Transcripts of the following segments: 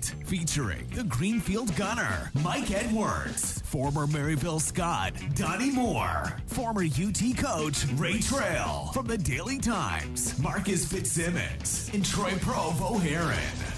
Spotlight, featuring the Greenfield Gunner, Mike Edwards, former Maryville Scot, Donnie Moore, former UT coach, Ray Trail, from the Daily Times, Marcus Fitzsimmons, and Troy Pro O'Haron.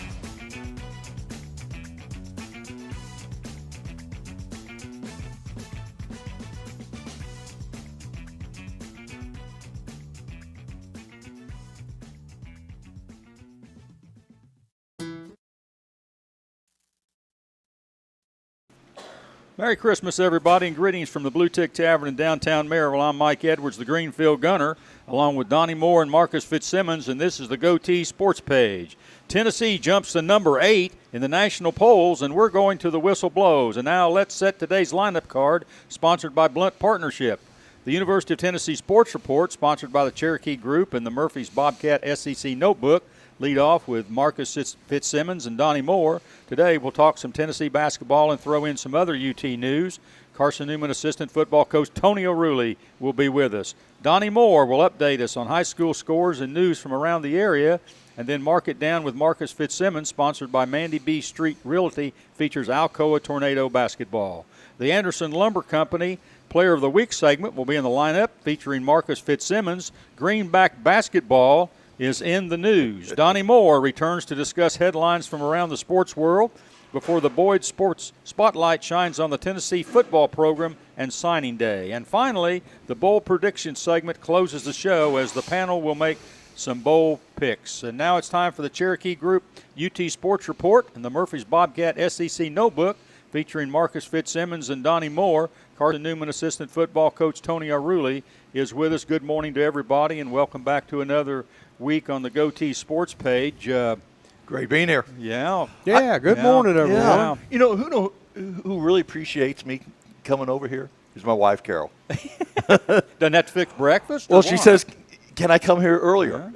Merry Christmas, everybody, and greetings from the Blue Tick Tavern in downtown Maryville. I'm Mike Edwards, the Greenfield Gunner, along with Donnie Moore and Marcus Fitzsimmons, and this is the Goatee Sports Page. Tennessee jumps to number 8 in the national polls, and we're going to the whistle blows. And now let's set today's lineup card, sponsored by Blunt Partnership. The University of Tennessee Sports Report, sponsored by the Cherokee Group and the Murphy's Bobcat SEC Notebook, lead off with Marcus Fitzsimmons and Donnie Moore. Today we'll talk some Tennessee basketball and throw in some other UT news. Carson Newman assistant football coach Tony O'Reilly will be with us. Donnie Moore will update us on high school scores and news from around the area. And then Mark It Down with Marcus Fitzsimmons, sponsored by Mandy B. Street Realty, features Alcoa Tornado basketball. The Anderson Lumber Company Player of the Week segment will be in the lineup, featuring Marcus Fitzsimmons. Greenback basketball is in the news. Donnie Moore returns to discuss headlines from around the sports world before the Boyd Sports Spotlight shines on the Tennessee football program and signing day. And finally, the bowl prediction segment closes the show as the panel will make some bowl picks. And now it's time for the Cherokee Group UT Sports Report and the Murphy's Bobcat SEC Notebook, featuring Marcus Fitzsimmons and Donnie Moore. Carson Newman assistant football coach Tony O'Reilly is with us. Good morning to everybody, and welcome back to another week on the Goatee Sports Page. Great being here. Yeah. Yeah, good morning, everyone. Yeah. You know who really appreciates me coming over here is my wife, Carol. Doesn't that fix breakfast? Well, or she what? says, can I come here earlier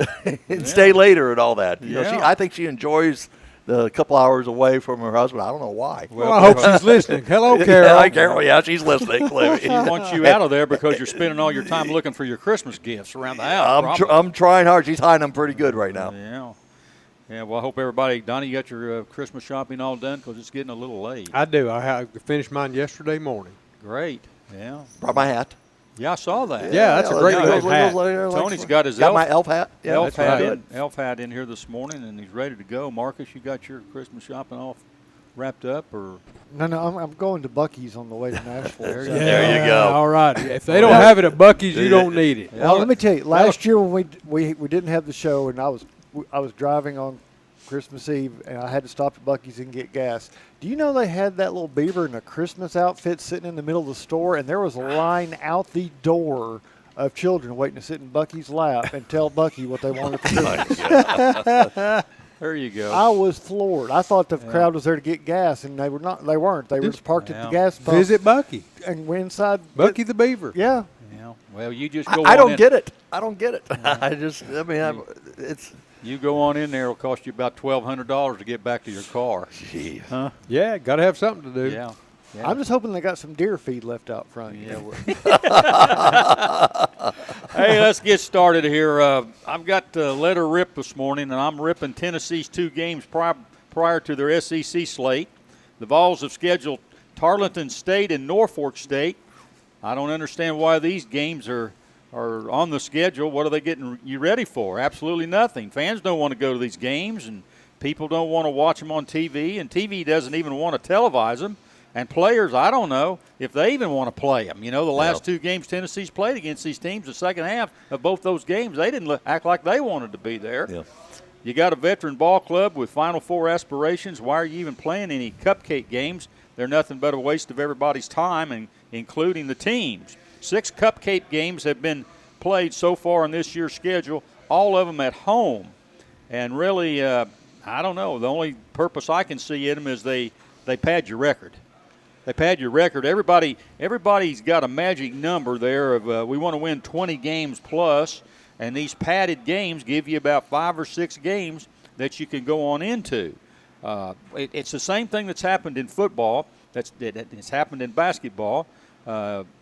and stay later and all that? You know, I think she enjoys the couple hours away from her husband. I don't know why. Well, I hope she's listening. Hello, Carol. Hi, Carol. Yeah, she's listening. She wants you out of there because you're spending all your time looking for your Christmas gifts around the house. I'm trying hard. She's hiding them pretty good right now. Yeah. Yeah, well, I hope everybody, Donnie, you got your Christmas shopping all done because it's getting a little late. I do. I finished mine yesterday morning. Great. Yeah. Brought my hat. Yeah, I saw that. Yeah, that's a great hat. Tony's got his my elf hat. Yeah, elf that's hat in here this morning, and he's ready to go. Marcus, you got your Christmas shopping all wrapped up, or? No, I'm going to Buc-ee's on the way to Nashville. There you go. All right. If they don't have it at Buc-ee's, you don't need it. Well, let me tell you, last year when we didn't have the show, and I was driving on Christmas Eve, and I had to stop at Buc-ee's and get gas. Do you know they had that little beaver in a Christmas outfit sitting in the middle of the store, and there was a line out the door of children waiting to sit in Buc-ee's lap and tell Buc-ee what they wanted for Christmas. There you go. I was floored. I thought the crowd was there to get gas, and they were not. They weren't. They were just parked at the gas pump. Visit Buc-ee. And went inside. Buc-ee the beaver. Yeah. Yeah. Well, you just go. I don't get it. It's. You go on in there, it'll cost you about $1,200 to get back to your car. Gee. Huh? Yeah, got to have something to do. Yeah. I'm just hoping they got some deer feed left out front. Yeah. Hey, let's get started here. I've got the letter rip this morning, and I'm ripping Tennessee's 2 games prior to their SEC slate. The Vols have scheduled Tarleton State and Norfolk State. I don't understand why these games are on the schedule. What are they getting you ready for? Absolutely nothing. Fans don't want to go to these games, and people don't want to watch them on TV, and TV doesn't even want to televise them. And players, I don't know if they even want to play them. You know, the last 2 games Tennessee's played against these teams, the second half of both those games, they didn't act like they wanted to be there. Yeah. You got a veteran ball club with Final Four aspirations. Why are you even playing any cupcake games? They're nothing but a waste of everybody's time, and including the teams. 6 cupcake games have been played so far on this year's schedule, all of them at home. And really, I don't know. The only purpose I can see in them is they pad your record. They pad your record. Everybody's got a magic number there of we want to win 20 games plus, and these padded games give you about 5 or 6 games that you can go on into. It's the same thing that's happened in football. It's happened in basketball.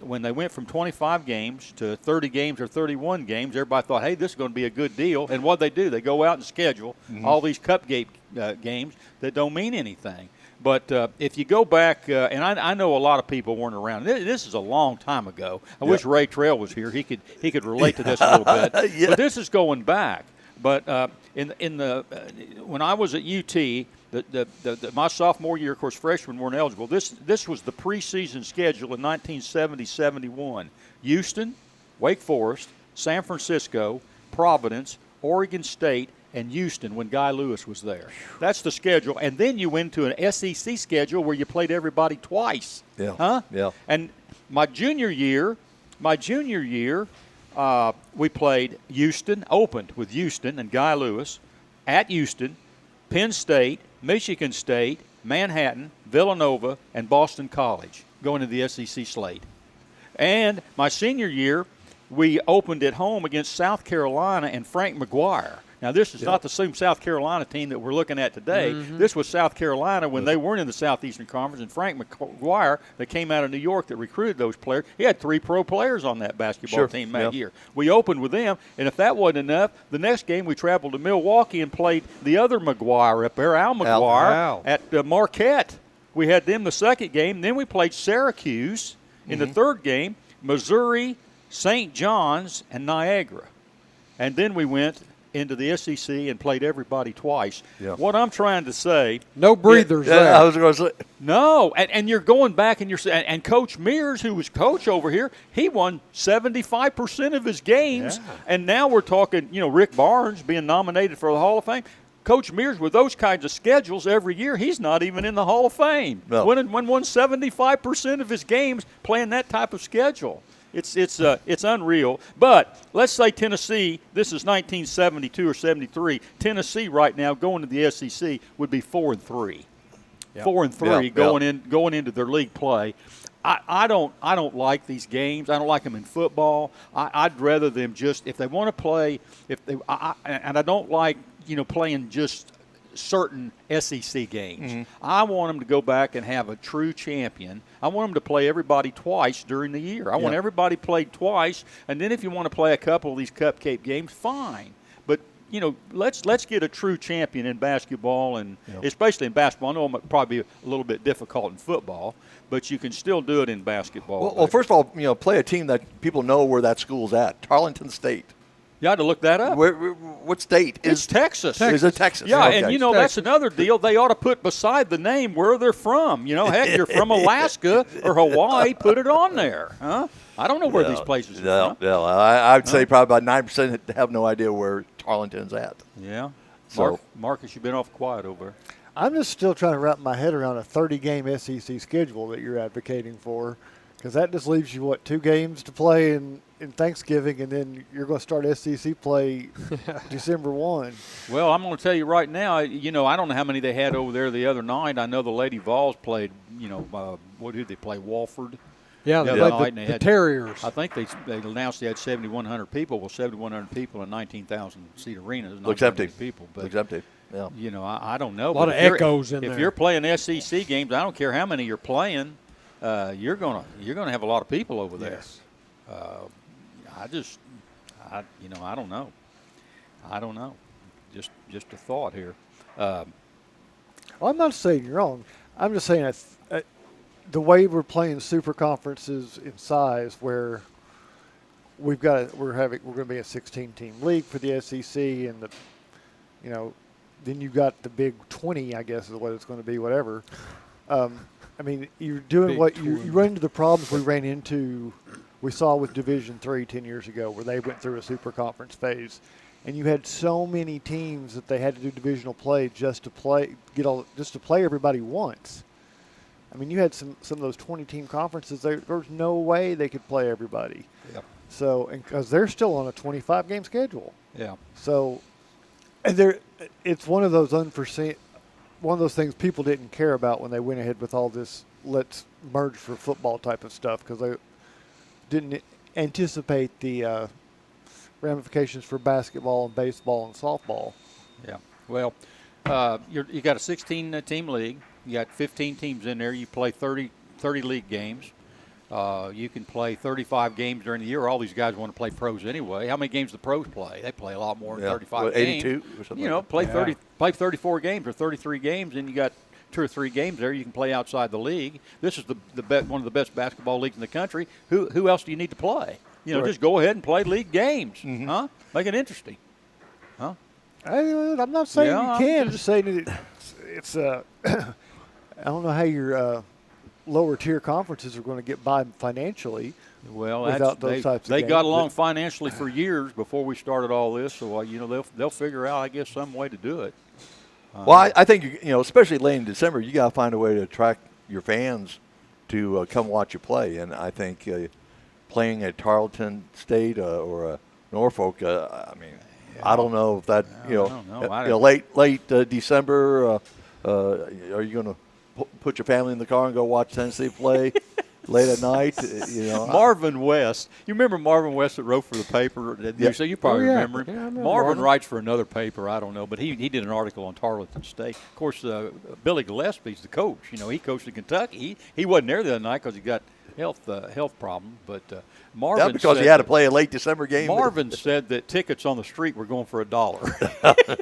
when they went from 25 games to 30 games or 31 games, everybody thought, hey, this is going to be a good deal. And what they do, they go out and schedule all these cup games that don't mean anything. But if you go back, and I know a lot of people weren't around. This is a long time ago. I wish Ray Trail was here. He could relate to this a little bit. But this is going back. But when I was at UT, my sophomore year, of course, freshmen weren't eligible. This was the preseason schedule in 1970-71. Houston, Wake Forest, San Francisco, Providence, Oregon State, and Houston when Guy Lewis was there. That's the schedule. And then you went to an SEC schedule where you played everybody twice. Yeah. Huh? Yeah. And my junior year, we played Houston, opened with Houston and Guy Lewis, at Houston, Penn State, Michigan State, Manhattan, Villanova, and Boston College going to the SEC slate. And my senior year, we opened at home against South Carolina and Frank McGuire. Now, this is not the same South Carolina team that we're looking at today. This was South Carolina when they weren't in the Southeastern Conference, and Frank McGuire, that came out of New York that recruited those players, he had 3 pro players on that basketball team that year. We opened with them, and if that wasn't enough, the next game we traveled to Milwaukee and played the other McGuire up there, Al McGuire, at Marquette. We had them the second game. Then we played Syracuse in the third game, Missouri, St. John's, and Niagara. And then we went into the SEC and played everybody twice. Yeah. What I'm trying to say, no breathers there. I was going to say no, and you're going back and and Coach Mears, who was coach over here, he won 75% of his games, and now we're talking, Rick Barnes being nominated for the Hall of Fame. Coach Mears, with those kinds of schedules every year, he's not even in the Hall of Fame. No. Won 75% of his games playing that type of schedule. It's unreal. But let's say Tennessee, this is 1972 or 73. Tennessee right now going to the SEC would be 4-3. 4-3 going into their league play. I don't like these games. I don't like them in football. I'd rather them just, if they want to play, and I don't like playing just certain SEC games. I want them to go back and have a true champion. I want them to play everybody twice during the year. I want everybody played twice, and then if you want to play a couple of these cupcake games, fine. But let's get a true champion in basketball, and especially in basketball. I know it might probably be a little bit difficult in football, but you can still do it in basketball. Well, first of all, play a team that people know where that school's at. Tarleton State. You had to look that up. What state is it's Texas? Is it Texas? Yeah, okay. and that's another deal. They ought to put beside the name where they're from. Heck, you're from Alaska or Hawaii, put it on there, huh? I don't know where these places are from. No, I would say probably about 9% have no idea where Tarleton's at. Yeah. So, Marcus, you've been off quiet over there. I'm just still trying to wrap my head around a 30-game SEC schedule that you're advocating for, because that just leaves you, 2 games to play in Thanksgiving, and then you're going to start SEC play December 1. Well, I'm going to tell you right now, I don't know how many they had over there the other night. I know the Lady Vols played, what did they play, Walford? Yeah, the Terriers. I think they announced they had 7,100 people. Well, 7,100 people in 19,000-seat arena is not looks empty. People. But, looks empty. Yeah. I don't know. A lot of echoes in there. If you're playing SEC games, I don't care how many you're playing, you're gonna have a lot of people over there. Yes. I don't know. I don't know. Just a thought here. Well, I'm not saying you're wrong. I'm just saying the way we're playing super conferences in size, where we're going to be a 16-team league for the SEC, and then you got the Big 20, I guess is what it's going to be, whatever. You're doing you run into the problems we saw with Division III 10 years ago, where they went through a super conference phase, and you had so many teams that they had to do divisional play just to play everybody once. You had some of those 20-team conferences. There was no way they could play everybody. Yep. So, and because they're still on a 25-game schedule. Yeah. So, it's one of those things people didn't care about when they went ahead with all this let's merge for football type of stuff, because they didn't anticipate the ramifications for basketball and baseball and softball. Yeah. Well, you got a 16-team league. You got 15 teams in there. You play 30 league games. You can play 35 games during the year. All these guys want to play pros anyway. How many games do the pros play? They play a lot more than 35 games. 82 or something. You know, play 34 games or 33 games, and you got 2 or 3 games there. You can play outside the league. This is one of the best basketball leagues in the country. Who else do you need to play? You know, just go ahead and play league games, huh? Make it interesting, huh? I'm not saying you can. I'm just saying it's I don't know how your lower tier conferences are going to get by financially. Well, without those types of they games. got along financially for years before we started all this. So you know they'll figure out, I guess, some way to do it. Well, I think you know, especially late in December, you got to find a way to attract your fans to come watch you play. And I think playing at Tarleton State or Norfolk, I mean, I don't know if that late December. Are you going to put your family in the car and go watch Tennessee play late at night? You know, Marvin West. You remember Marvin West that wrote for the paper? So you probably remember him. Yeah, I remember Marvin writes for another paper. I don't know, but he did an article on Tarleton State. Of course, Billy Gillespie's the coach. You know, he coached at Kentucky. He wasn't there the other night because he got health problem. But Marvin because he had to play a late December game. Marvin said that tickets on the street were going for $1.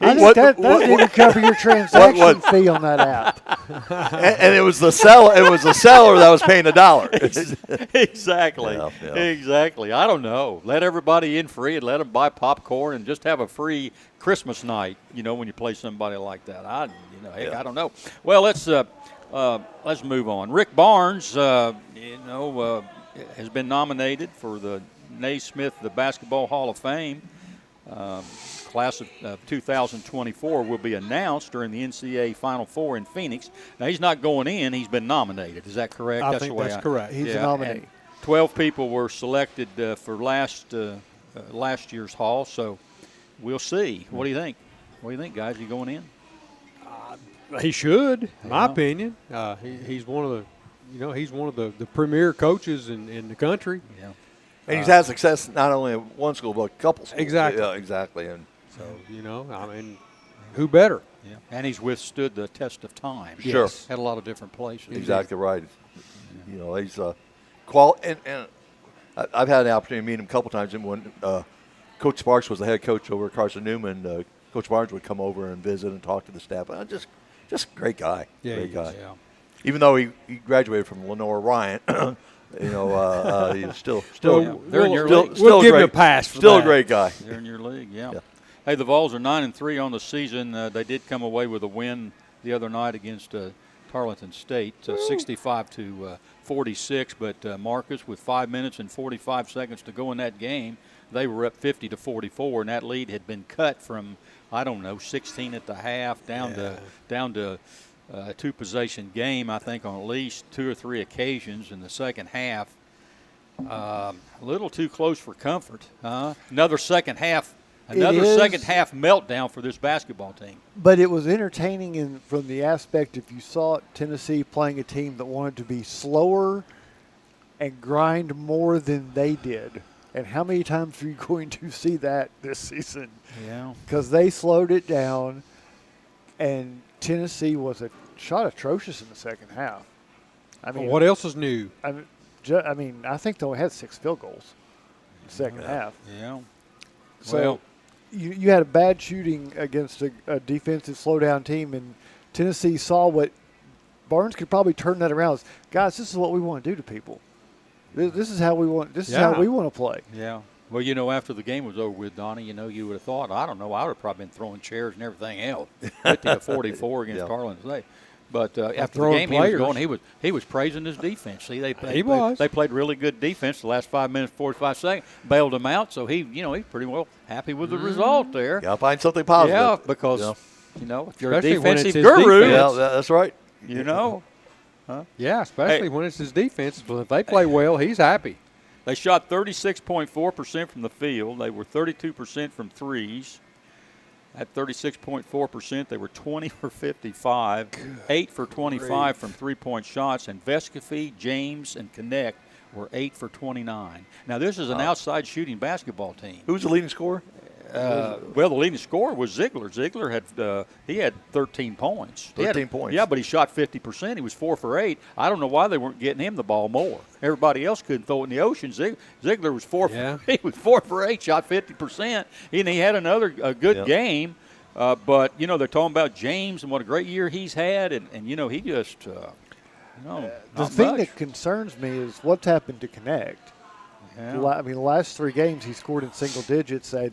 I think that didn't cover your transaction fee on that app. and it was the seller. It was the seller that was paying $1. Exactly. Yeah. Exactly. I don't know. Let everybody in free and let them buy popcorn and just have a free Christmas night. You know, when you play somebody like that. I don't know. Well, let's move on. Rick Barnes, has been nominated for the Naismith the Basketball Hall of Fame. Class of 2024 will be announced during the NCAA Final Four in Phoenix. Now, he's not going in. He's been nominated. Is that correct? I think that's correct. He's a nominee. 12 people were selected for last year's Hall, so we'll see. What do you think? What do you think, guys? Are you going in? He should, in my opinion. He's one of the premier coaches in the country. Yeah. And he's had success not only at one school but a couple schools. Exactly. Yeah, exactly. And so, who better? Yeah. And he's withstood the test of time. Sure. Yes. At a lot of different places. Exactly right. You know, he's and I've had the opportunity to meet him a couple times. And when Coach Sparks was the head coach over at Carson Newman, Coach Barnes would come over and visit and talk to the staff. Just a great guy. Yeah, great guy. Yeah. Even though he graduated from Lenore Ryan, he's still they're in your league. We'll give him a pass for Still that. a great guy. They're in your league, yeah. Hey, the Vols are 9-3 on the season. They did come away with a win the other night against Tarleton State, 65-46. But Marcus, with 5 minutes and 45 seconds to go in that game, they were up 50-44, and that lead had been cut from 16 at the half down to a two-possession game. I think on at least 2 or 3 occasions in the second half. A little too close for comfort. Another second half meltdown for this basketball team. But it was entertaining from the aspect if you saw Tennessee playing a team that wanted to be slower and grind more than they did. And how many times are you going to see that this season? Yeah. Because they slowed it down, and Tennessee shot atrocious in the second half. I mean, what else is new? I think they only had 6 field goals in the second half. Yeah. So you had a bad shooting against a defensive slow-down team, and Tennessee saw what Barnes could probably turn that around. Guys, this is what we want to do to people. This is how we want. This is how we want to play. Yeah. Well, after the game was over with, Donnie, you would have thought, I don't know, I would have probably been throwing chairs and everything else, 50-44 against Tarleton State. But after the game he was praising his defense. See, they played really good defense the last 5 minutes, 45 seconds, bailed them out. So he's pretty well happy with the result there. Yeah, find something positive. Yeah, because if you're Especially a defensive when it's his guru, defense. Yeah, that's right. Yeah, especially when it's his defense. But if they play well, he's happy. They shot 36.4% from the field. They were 32% from threes. At 36.4%, they were 20 for 55, 8 for 25 from three-point shots, and Vescovy, James, and Connect were 8 for 29. Now, this is an outside shooting basketball team. Who's the leading scorer? Well, the leading scorer was Ziegler. Ziegler had 13 points. 13 points. Yeah, but he shot 50%. He was 4 for 8. I don't know why they weren't getting him the ball more. Everybody else couldn't throw it in the ocean. Ziegler was 4 for 8, shot 50%, and he had another good game. But they're talking about James and what a great year he's had, and he just the thing that concerns me is what's happened to Connect. Yeah. I mean, the last 3 games he scored in single digits, and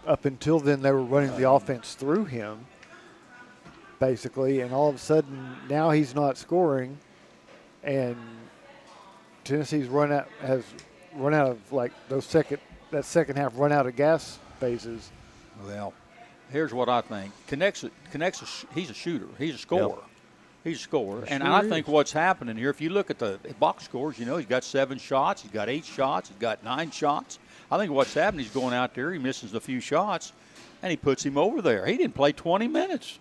up until then they were running the offense through him, basically. And all of a sudden now he's not scoring, and Tennessee's has run out of like that second half run out of gas phases. Well, here's what I think. He's a shooter. He's a scorer. Yep. He's a scorer. And sure I is. think what's happening here, if you look at the box scores, he's got 7 shots, he's got 8 shots, he's got 9 shots. I think what's happening, he's going out there, he misses a few shots, and he puts him over there. He didn't play 20 minutes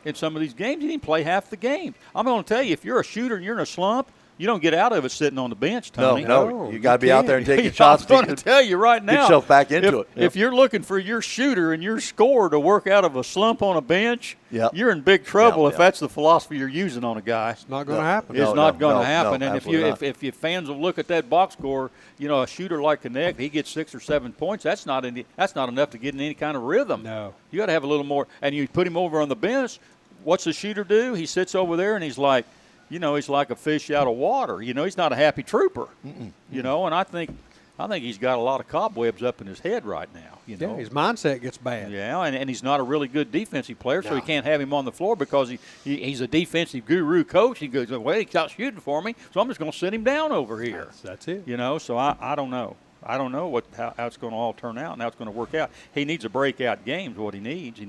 in some of these games. He didn't play half the game. I'm going to tell you, if you're a shooter and you're in a slump, you don't get out of it sitting on the bench, Tony. No, you got to be out there and taking I'm shots. going to tell you right now. Get yourself back into it. Yep. If you're looking for your shooter and your scorer to work out of a slump on a bench, Yep. you're in big trouble Yep, if yep. that's the philosophy you're using on a guy. It's not going to happen. It's not going to happen. no, And absolutely not. if your fans will look at that box score, a shooter like Connect, he gets 6 or 7 points. That's not enough to get in any kind of rhythm. No. You got to have a little more. And you put him over on the bench. What's the shooter do? He sits over there and he's like, he's like a fish out of water. He's not a happy trooper. And I think he's got a lot of cobwebs up in his head right now. Yeah, his mindset gets bad. Yeah, and he's not a really good defensive player, so he can't have him on the floor because he's a defensive guru coach. He goes, well, he's not shooting for me, so I'm just going to sit him down over here. That's it. So I don't know. I don't know how it's going to all turn out and how it's going to work out. He needs a breakout game is what he needs.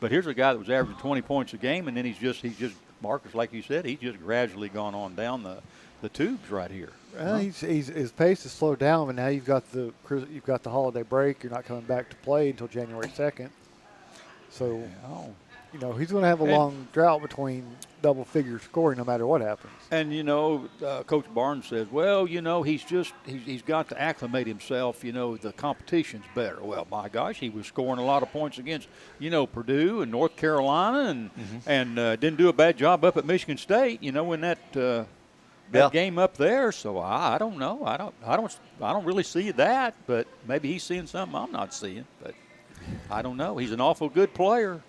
But here's a guy that was averaging 20 points a game, and then he's just Marcus, like you said, he's just gradually gone on down the tubes right here. Well, his pace has slowed down, but now you've got the holiday break. You're not coming back to play until January 2nd. So, he's going to have a long drought between double-figure scoring no matter what happens. And, Coach Barnes says, well, he's got to acclimate himself. The competition's better. Well, my gosh, he was scoring a lot of points against, Purdue and North Carolina and didn't do a bad job up at Michigan State, in that game up there. So I don't know. I don't really see that, but maybe he's seeing something I'm not seeing. But I don't know. He's an awful good player,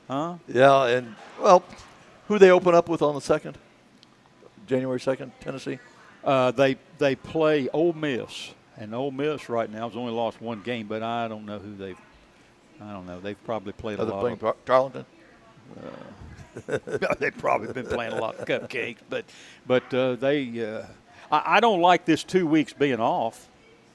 huh? Yeah, and who they open up with on the 2nd? January 2nd, Tennessee? They play Ole Miss, and Ole Miss right now has only lost 1 game, but I don't know who they've. I don't know. They've probably played a lot. They're playing Tarleton. They've probably been playing a lot of cupcakes, but they. I don't like this 2 weeks being off,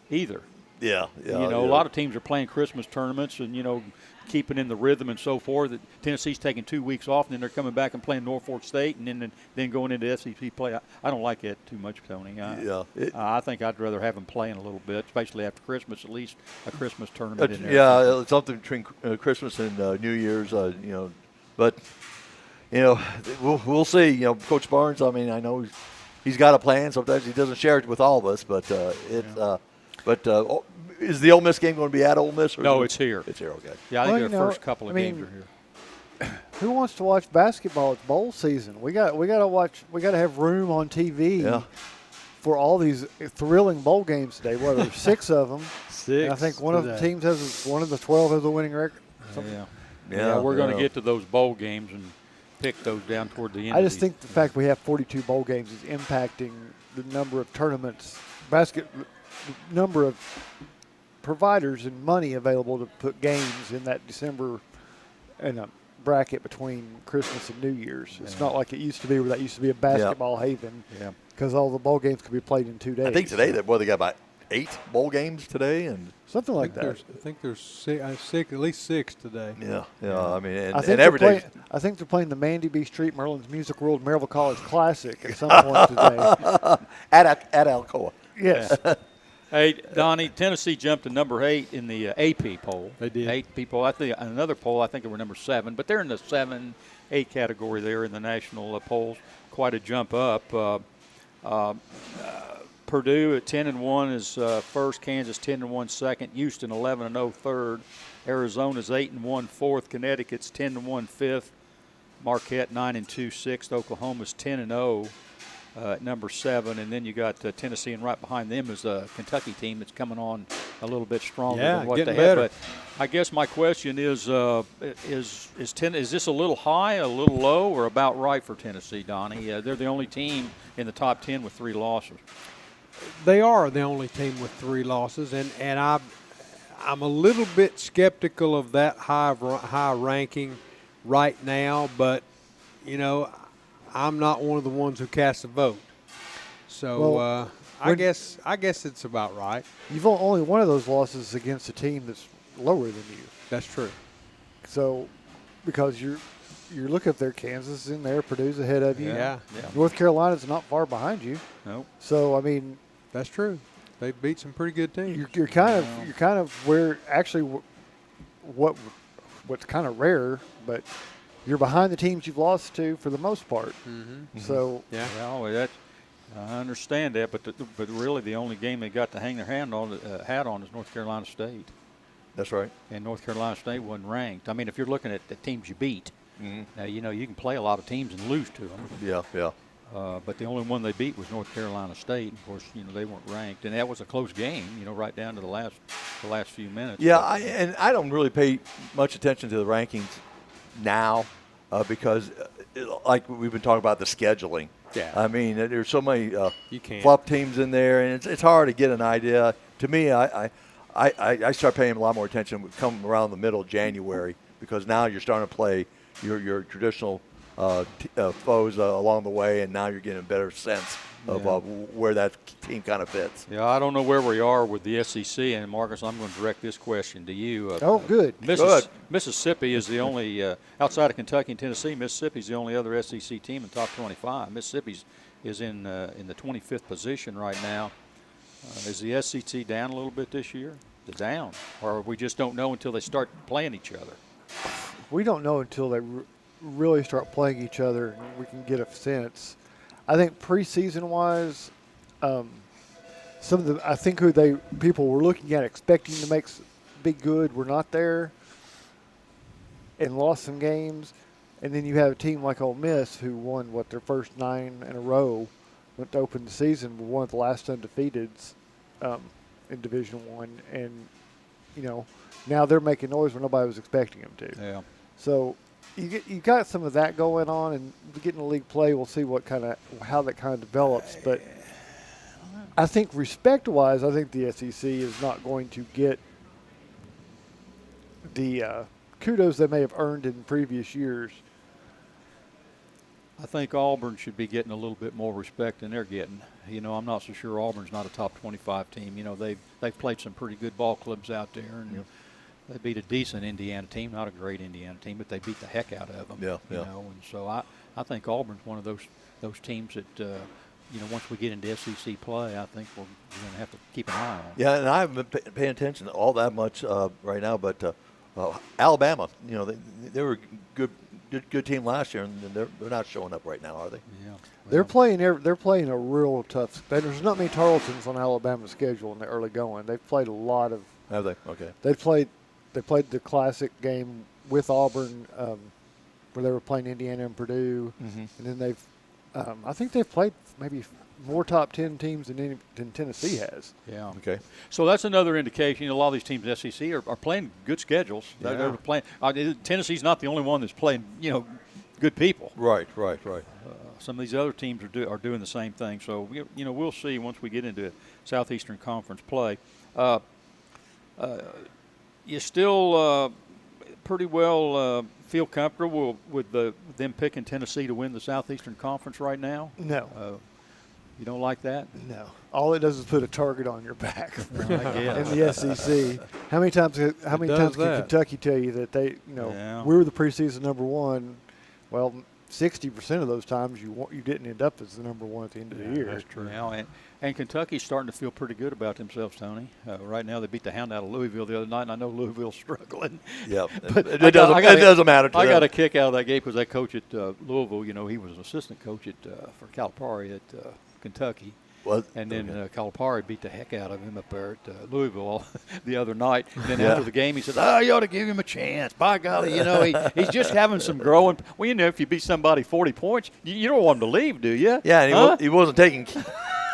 either. Yeah. A lot of teams are playing Christmas tournaments and keeping in the rhythm and so forth. Tennessee's taking 2 weeks off, and then they're coming back and playing Norfolk State, and then going into SEC play. I don't like that too much, Tony. I think I'd rather have them playing a little bit, especially after Christmas. At least a Christmas tournament in there. Yeah, it's something between Christmas and New Year's. But we'll see. Coach Barnes. I mean, I know he's got a plan. Sometimes he doesn't share it with all of us, but is the Ole Miss game going to be at Ole Miss? Or No, it's here. It's here, okay. Yeah, I think their first couple of games are here. Who wants to watch basketball? It's bowl season. We got to watch. We got to have room on TV for all these thrilling bowl games today. Well, there's 6 of them. 6. And I think one of the teams one of the 12 has a winning record. Yeah, we're going to get to those bowl games and pick those down toward the end. I just think the fact we have 42 bowl games is impacting the number of tournaments, number of providers and money available to put games in that December in a bracket between Christmas and New Year's. It's not like it used to be where that used to be a basketball haven because all the bowl games could be played in 2 days. I think today they got about 8 bowl games today and something like that. I think there's 6, at least 6 today. Yeah. I mean, I and every day. I think they're playing the Mandy B. Street Merlin's Music World Maryville College Classic at some point today. at Alcoa. Yes. Hey, Donnie, Tennessee jumped to number 8 in the AP poll. They did. 8 people. I think another poll, I think they were number 7, but they're in the 7, 8 category there in the national polls. Quite a jump up. Purdue at 10-1 is first. Kansas 10-1 second. Houston 11-0 third. Arizona's 8-1 fourth. Connecticut's 10-1 fifth. Marquette 9-2 sixth. Oklahoma's 10-0 at number 7, and then you got Tennessee, and right behind them is a Kentucky team that's coming on a little bit stronger than what they getting had. better. But I guess my question is this a little high, a little low, or about right for Tennessee, Donnie? They're the only team in the top 10 with 3 losses. They are the only team with 3 losses, and I'm a little bit skeptical of that high ranking right now, but you know, I'm not one of the ones who casts a vote. So Well, I guess it's about right. You've only one of those losses against a team that's lower than you. That's true. So, because you look up there, Kansas is in there, Purdue's ahead of you. Yeah. North Carolina's not far behind you. Nope. So I mean, That's true. They beat some pretty good teams. you're kind of where actually what's kind of rare, but you're behind the teams you've lost to for the most part. Mm-hmm. So Yeah. Well, I understand that, but really the only game they got to hang their hat on is North Carolina State. That's right. And North Carolina State wasn't ranked. I mean, if you're looking at the teams you beat, now, you know, you can play a lot of teams and lose to them. Yeah. But the only one they beat was North Carolina State. Of course, you know, they weren't ranked, and that was a close game. You know, right down to the last few minutes. Yeah, I don't really pay much attention to the rankings now because, like we've been talking about the scheduling. Yeah. I mean, there's so many You can't. flop teams in there, and it's hard to get an idea. To me, I start paying a lot more attention come around the middle of January because now you're starting to play your traditional foes along the way, and now you're getting a better sense of where that team kind of fits. Yeah, I don't know where we are with the SEC, and Marcus, I'm going to direct this question to you. good. Good. Mississippi is the only, outside of Kentucky and Tennessee, Mississippi's the only other SEC team in the top 25. Mississippi's is in the 25th position right now. Is the SEC down a little bit this year? They're down, or we just don't know until they start playing each other. we don't know until they really start playing each other and we can get a sense. I think preseason wise, some of the who people were looking at expecting to be good were not there and lost some games. And then you have a team like Ole Miss who won their first 9 in a row, went to open the season, were one of the last undefeateds in Division I, and you know now they're making noise when nobody was expecting them to. Yeah. So you got some of that going on, and getting the league play, we'll see how that kind of develops. But I think respect-wise, I think the SEC is not going to get the kudos they may have earned in previous years. I think Auburn should be getting a little bit more respect than they're getting. You know, I'm not so sure Auburn's not a top 25 team. You know, they've played some pretty good ball clubs out there, and they beat a decent Indiana team, not a great Indiana team, but they beat the heck out of them. Yeah. You know, and so I think Auburn's one of those teams that you know, once we get into SEC play, I think we're going to have to keep an eye on. Yeah, and I haven't been paying attention to all that much right now, but Alabama, you know, they were a good team last year, and they're not showing up right now, are they? Yeah. They're playing a real tough. There's not many Tarletons on Alabama's schedule in the early going. They've played a lot of. Have they? Okay. They played the classic game with Auburn, where they were playing Indiana and Purdue, and then they've. I think they've played maybe more top 10 teams than Tennessee has. Yeah. Okay. So that's another indication. You know, a lot of these teams in the SEC are playing good schedules. Yeah. They're playing. Tennessee's not the only one that's playing. You know, good people. Right. Some of these other teams are doing the same thing. So you know, we'll see once we get into Southeastern Conference play. You still pretty well feel comfortable with them picking Tennessee to win the Southeastern Conference right now? No. You don't like that? No. All it does is put a target on your back I guess. in the SEC. How many times can Kentucky tell you that they, we were the preseason number one? Well, 60% of those times you didn't end up as the number one at the end of the year. That's true. And Kentucky's starting to feel pretty good about themselves, Tony. Right now they beat the hound out of Louisville the other night, and I know Louisville's struggling. Yeah, But it doesn't matter to I them. got a kick out of that game because that coach at Louisville, you know, he was an assistant coach for Calipari at Kentucky. Was- And then Calipari beat the heck out of him up there at Louisville the other night. And then after the game, he said, you ought to give him a chance. By golly, he's just having some growing. Well, if you beat somebody 40 points, you don't want him to leave, do you? Yeah, and he wasn't taking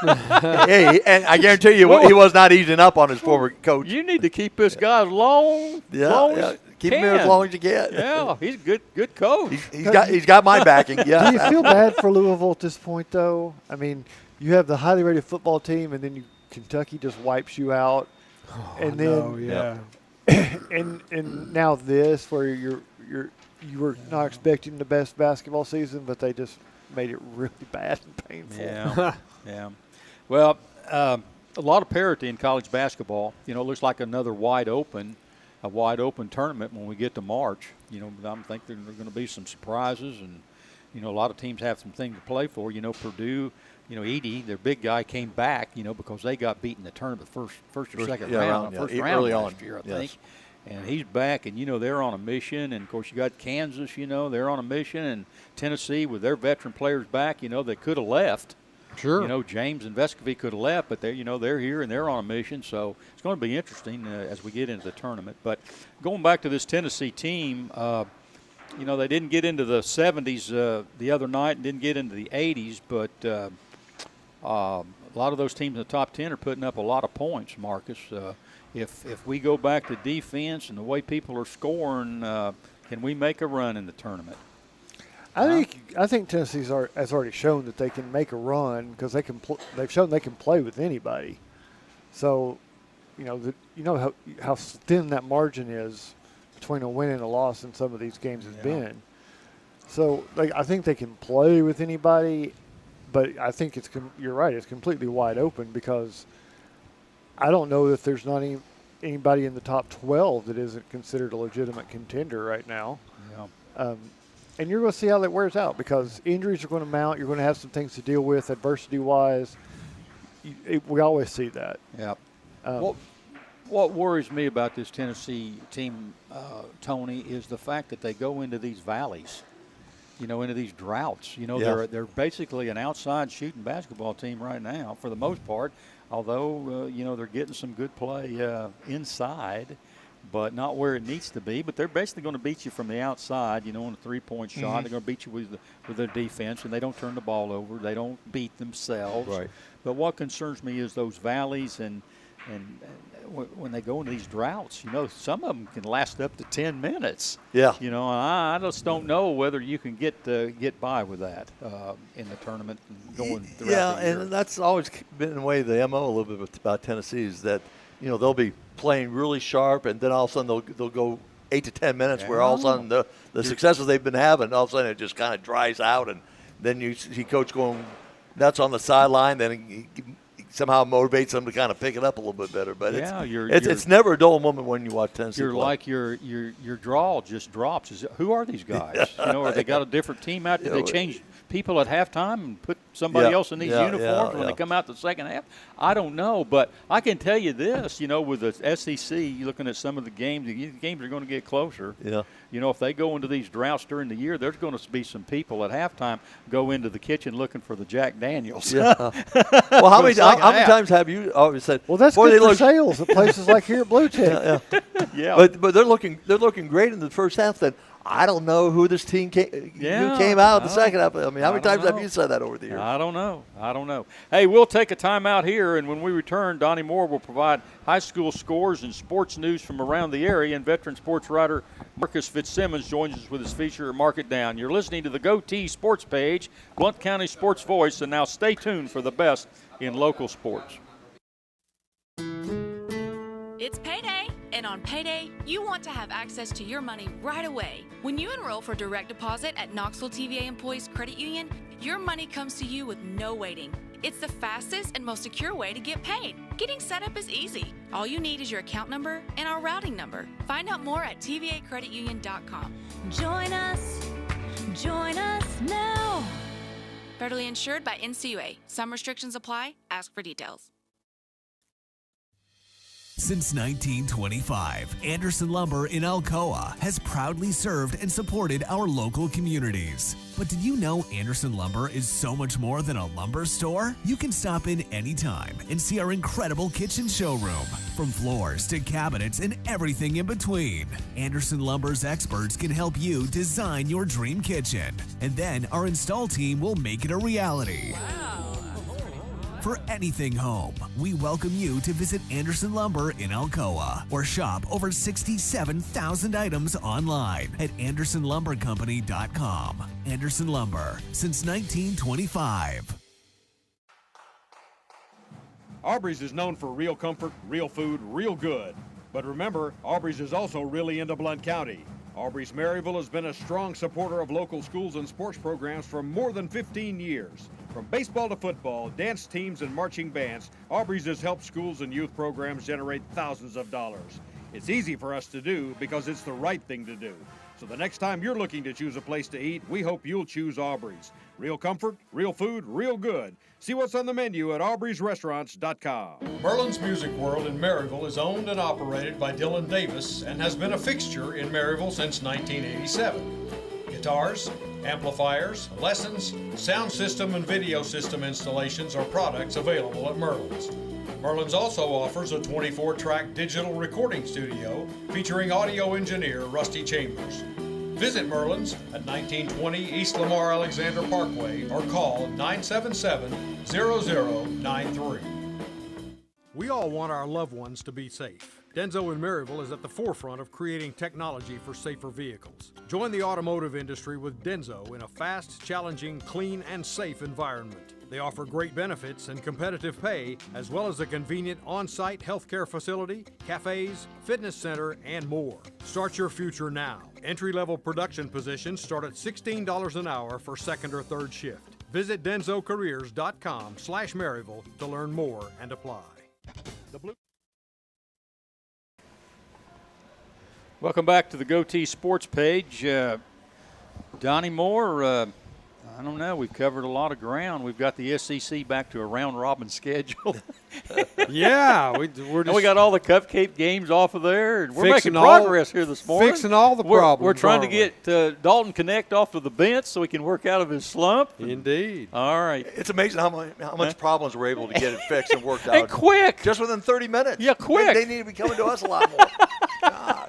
hey, and I guarantee you, he was not easing up on his former coach. You need to keep this guy as long as Keep him here as long as you get. Yeah, he's a good coach. He's got my backing. Yeah. Do you feel bad for Louisville at this point, though? I mean, you have the highly rated football team, and then Kentucky just wipes you out, and then and now this, where you were not expecting the best basketball season, but they just made it really bad and painful. Yeah, yeah. Well, a lot of parity in college basketball. It looks like another wide open tournament when we get to March. I think there are going to be some surprises, and a lot of teams have some things to play for. Purdue, Edey, their big guy, came back, because they got beat in the tournament first or second round, first round early last year, I think. And he's back, and they're on a mission. And of course, you got Kansas, they're on a mission, and Tennessee with their veteran players back, they could have left. Sure. James and Vescovy could have left, but they're here and they're on a mission. So it's going to be interesting as we get into the tournament. But going back to this Tennessee team, they didn't get into the 70s the other night and didn't get into the 80s, but a lot of those teams in the top 10 are putting up a lot of points, Marcus. If we go back to defense and the way people are scoring, can we make a run in the tournament? I think Tennessee has already shown that they can make a run because they've shown they can play with anybody. So, how thin that margin is between a win and a loss in some of these games has been. So I think they can play with anybody, but I think you're right. It's completely wide open because I don't know if there's not anybody in the top 12 that isn't considered a legitimate contender right now. Yeah. And you're going to see how that wears out because injuries are going to mount. You're going to have some things to deal with adversity-wise. We always see that. Yeah. What worries me about this Tennessee team, Tony, is the fact that they go into these valleys, into these droughts. They're basically an outside shooting basketball team right now for the most part, although, they're getting some good play inside. But not where it needs to be. But they're basically going to beat you from the outside, on a three-point shot. Mm-hmm. They're going to beat you with their defense, and they don't turn the ball over. They don't beat themselves. Right. But what concerns me is those valleys and when they go into these droughts, some of them can last up to 10 minutes. Yeah. I just don't know whether you can get by with that in the tournament and going throughout the year. And that's always been the way the MO a little bit about Tennessee is that, they'll be playing really sharp, and then all of a sudden they'll go 8 to 10 minutes where all of a sudden the successes they've been having, all of a sudden it just kind of dries out, and then you see Coach going nuts on the sideline, then he somehow motivates them to kind of pick it up a little bit better. But it's never a dull moment when you watch Tennessee play. Like your draw just drops. Who are these guys? Or they got a different team out? Did they change people at halftime and put somebody else in these uniforms when they come out the second half? I don't know, but I can tell you this, with the SEC, looking at some of the games are going to get closer. Yeah. If they go into these droughts during the year, there's going to be some people at halftime go into the kitchen looking for the Jack Daniels. Yeah. Well, how many times have you always said? Well, that's good for sales at places like here at Blue Tech. Yeah. But they're looking great in the first half. Then I don't know who this team who came out in the second half. I mean, how many times have you said that over the years? I don't know. Hey, we'll take a timeout here, and when we return, Donnie Moore will provide high school scores and sports news from around the area, and veteran sports writer Marcus Fitzsimmons joins us with his feature, Mark It Down. You're listening to the Goatee Sports Page, Blount County Sports Voice, and now stay tuned for the best in local sports. It's payday, and on payday, you want to have access to your money right away. When you enroll for direct deposit at Knoxville TVA Employees Credit Union, your money comes to you with no waiting. It's the fastest and most secure way to get paid. Getting set up is easy. All you need is your account number and our routing number. Find out more at tvacreditunion.com. Join us now. Federally insured by NCUA. Some restrictions apply. Ask for details. Since 1925, Anderson Lumber in Alcoa has proudly served and supported our local communities. But did you know Anderson Lumber is so much more than a lumber store? You can stop in anytime and see our incredible kitchen showroom. From floors to cabinets and everything in between, Anderson Lumber's experts can help you design your dream kitchen. And then our install team will make it a reality. For anything home, we welcome you to visit Anderson Lumber in Alcoa or shop over 67,000 items online at AndersonLumberCompany.com. Anderson Lumber, since 1925. Aubrey's is known for real comfort, real food, real good. But remember, Aubrey's is also really into Blount County. Aubrey's Maryville has been a strong supporter of local schools and sports programs for more than 15 years. From baseball to football, dance teams, and marching bands, Aubrey's has helped schools and youth programs generate thousands of dollars. It's easy for us to do because it's the right thing to do. So the next time you're looking to choose a place to eat, we hope you'll choose Aubrey's. Real comfort, real food, real good. See what's on the menu at aubreysrestaurants.com. Merlin's Music World in Maryville is owned and operated by Dylan Davis and has been a fixture in Maryville since 1987. Guitars, amplifiers, lessons, sound system, and video system installations are products available at Merlin's. Merlin's also offers a 24-track digital recording studio featuring audio engineer Rusty Chambers. Visit Merlin's at 1920 East Lamar Alexander Parkway or call 977-0093. We all want our loved ones to be safe. Denso in Maryville is at the forefront of creating technology for safer vehicles. Join the automotive industry with Denso in a fast, challenging, clean, and safe environment. They offer great benefits and competitive pay, as well as a convenient on-site healthcare facility, cafes, fitness center, and more. Start your future now. Entry-level production positions start at $16 an hour for second or third shift. Visit densocareers.com/Maryville to learn more and apply. Welcome back to the Goatee Sports page. Donnie Moore, I don't know. We've covered a lot of ground. We've got the SEC back to a round-robin schedule. Yeah, we're just we got all the cupcake games off of there. And we're making fixing progress here this morning. fixing all the problems. We're trying to aren't get Dalton Connect off of the bench so he can work out of his slump. we? Indeed. All right. It's amazing how much problems we're able to get it fixed and worked out. And quick. Just within 30 minutes. Yeah, quick. They need to be coming to us a lot more.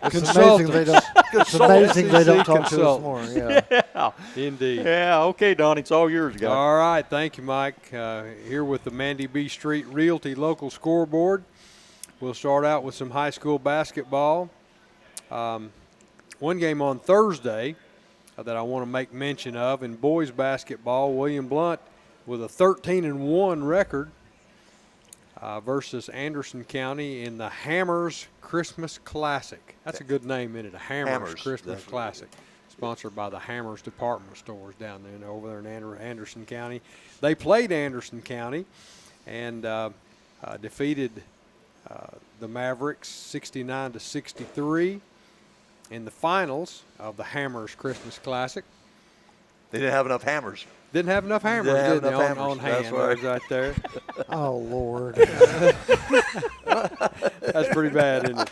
It's amazing they don't. It's amazing they don't talk to us Consultants. more. Yeah. Indeed. Yeah, okay, Donnie. It's all yours, guy. All right, thank you, Mike. Here with the Mandy B. Street Realty local scoreboard. We'll start out with some high school basketball. One game on Thursday that I want to make mention of in boys basketball. William Blount with a 13-1 record versus Anderson County in the Hammers Christmas Classic. That's a good name, isn't it? A Hammers Christmas Classic. Sponsored by the Hammers department stores down there over there in Anderson County. They played Anderson County and defeated the Mavericks 69-63 in the finals of the Hammers Christmas Classic. They didn't have enough hammers. Didn't have enough hammers, Didn't have did they, enough on hammers. hand That's right there. Oh Lord. That's pretty bad, isn't it?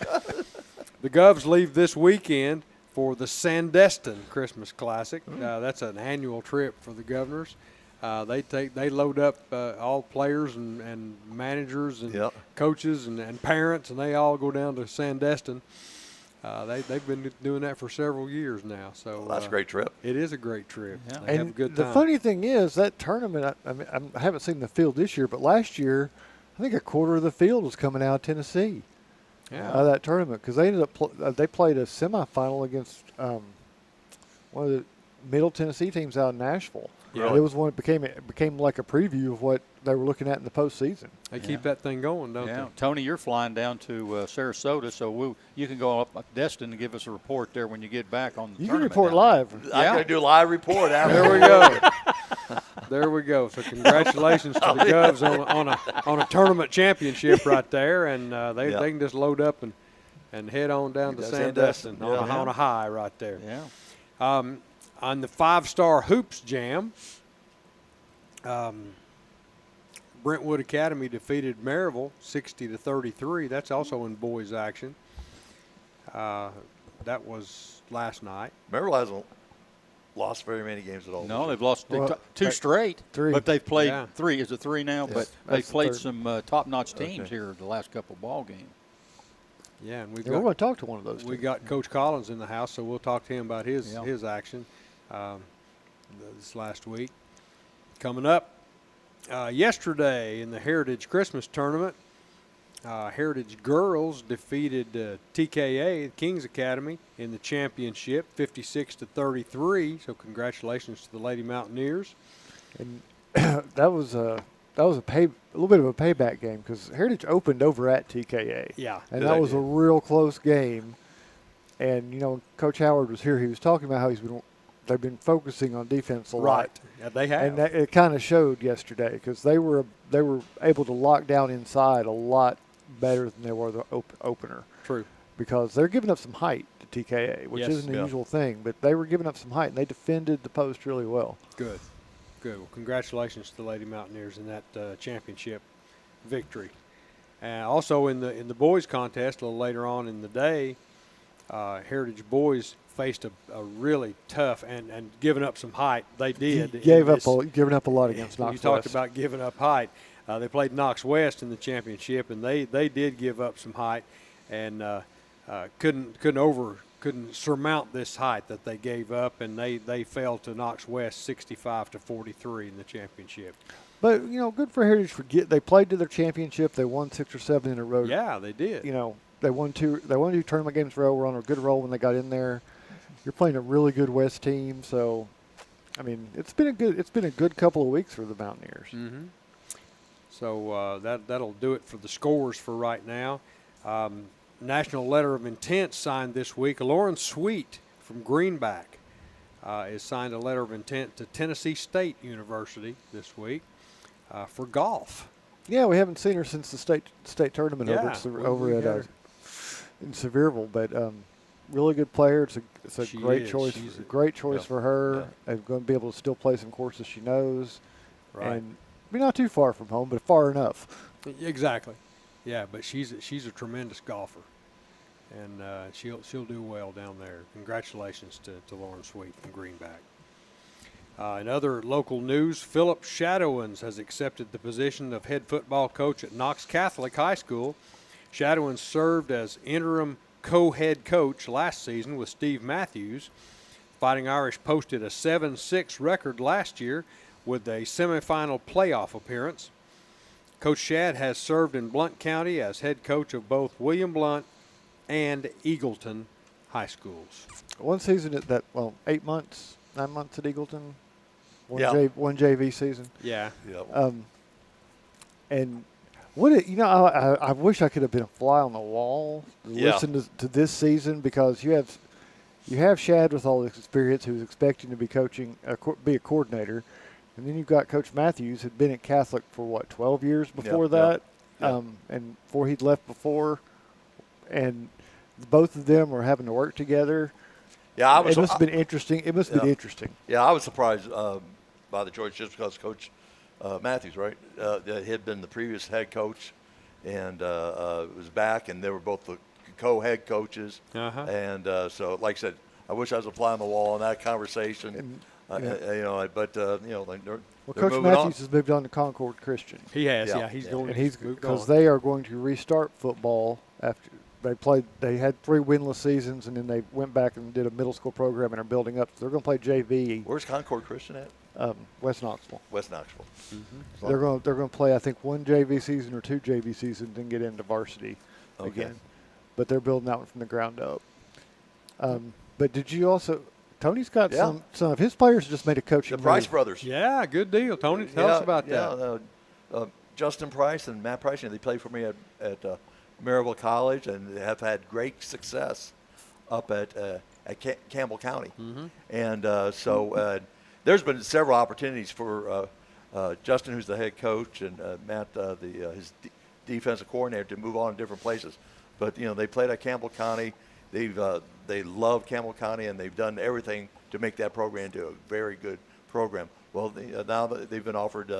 The Govs leave this weekend for the Sandestin Christmas Classic. That's an annual trip for the Governors. They load up all players and managers and coaches and parents, and they all go down to Sandestin. They've been doing that for several years now. So That's a great trip. It is a great trip. Yeah. They have a And good the time. funny thing is that tournament. I mean, I haven't seen the field this year, but last year, I think a quarter of the field was coming out of Tennessee. Yeah. That tournament because they ended up they played a semifinal against one of the Middle Tennessee teams out in Nashville. Yeah. It was one. It became like a preview of what they were looking at in the postseason. They keep that thing going, don't Yeah, they? Tony, you're flying down to Sarasota, so you can go up Destin and give us a report there when you get back on the You can tournament report down live. I'm going to do a live report after. There we go. There we go. So congratulations to the Govs on a tournament championship right there, and they can just load up and head on down to Sandestin on a high right there. Yeah. On the 5-star Hoops Jam, Brentwood Academy defeated Maryville 60-33. That's also in boys action. That was last night. Maryville hasn't lost very many games at all. No, they've lost Well, two straight. three. But they've played Yeah. 3. Is it 3 now? Yes. But they've That's played third. some top-notch teams Okay. here the last couple of ball games. Yeah, and we've Yeah, we're got going to talk to one of those. we two. got Coach Collins in the house, so we'll talk to him about his Yeah. his action this last week. Coming up yesterday in the Heritage Christmas Tournament, Heritage Girls defeated TKA, Kings Academy, in the championship, 56-33. So congratulations to the Lady Mountaineers. And that was a little bit of a payback game because Heritage opened over at TKA. Yeah. And Good that was idea. a real close game. And you know, Coach Howard was here. He was talking about how they've been focusing on defense a lot. Yeah, they have. And it kind of showed yesterday because they were able to lock down inside a lot better than they were the opener. True. Because they're giving up some height to TKA, which Yes. isn't the Yeah. usual thing, but they were giving up some height and they defended the post really well. Good. Good. Well, congratulations to the Lady Mountaineers in that championship victory. Also in the boys contest a little later on in the day, Heritage boys faced a really tough and giving up some height. They did. Giving up a lot against Knox You talked West. about giving up height. They played Knox West in the championship, and they did give up some height, and couldn't surmount this height that they gave up, and they fell to Knox West 65-43 in the championship. But you know, good for Heritage they played to their championship. They won 6 or 7 in a row. Yeah, they did. You know, they won two tournament games in a row. Were on a good roll when they got in there. You're playing a really good West team, so I mean, it's been a good couple of weeks for the Mountaineers. Mm-hmm. So that'll do it for the scores for right now. National letter of intent signed this week. Lauren Sweet from Greenback has signed a letter of intent to Tennessee State University this week for golf. Yeah, we haven't seen her since the state tournament Yeah, over we at got her. in Sevierville, but really good player. It's a She great is. choice. She's A great choice yeah. for her. Yeah. And going to be able to still play some courses she knows, Right. and be not too far from home, but far enough. Exactly. Yeah, but she's a tremendous golfer, and she'll do well down there. Congratulations to Lauren Sweet from Greenback. In other local news, Philip Shadowins has accepted the position of head football coach at Knox Catholic High School. Shadowins served as interim co-head coach last season with Steve Matthews. Fighting Irish posted a 7-6 record last year with a semifinal playoff appearance. Coach Shad has served in Blount County as head coach of both William Blount and Eagleton High Schools. One season at 9 months at Eagleton. Yeah. One JV season. Yeah. Yeah. And I wish I could have been a fly on the wall to Yeah. listen to this season because you have Shad with all this experience who's expecting to be coaching, be a coordinator, and then you've got Coach Matthews who'd been at Catholic for 12 years before Yeah, that, yeah. and before he'd left before, and both of them are having to work together. Yeah, It must have been interesting. It must have been Yeah. interesting. Yeah, I was surprised by the choice just because Coach Matthews, right, that had been the previous head coach and was back, and they were both the co-head coaches. Uh-huh. And so, like I said, I wish I was a fly on the wall in that conversation. And, But they're Well, they're Coach moving Matthews on. has moved on to Concord Christian. He has, Yeah. yeah. He's Yeah. going. And he's moved because on. they are going to restart football after they had 3 winless seasons, and then they went back and did a middle school program and are building up. So they're going to play JV. Where's Concord Christian at? West Knoxville. West Knoxville. Mm-hmm. They're going to play I think 1 JV season or 2 JV seasons, then get into varsity Okay. again. But they're building that one from the ground up. But did you also? Tony's got Yeah. some of his players just made a coaching The Price move. brothers. Yeah, good deal. Tony, tell us about that. Justin Price and Matt Price, they played for me at Maryville College and have had great success up at Campbell County. Mm-hmm. And so there's been several opportunities for Justin, who's the head coach, and Matt, his defensive coordinator, to move on to different places. But they played at Campbell County. They love Campbell County, and they've done everything to make that program into a very good program. Well, now that they've been offered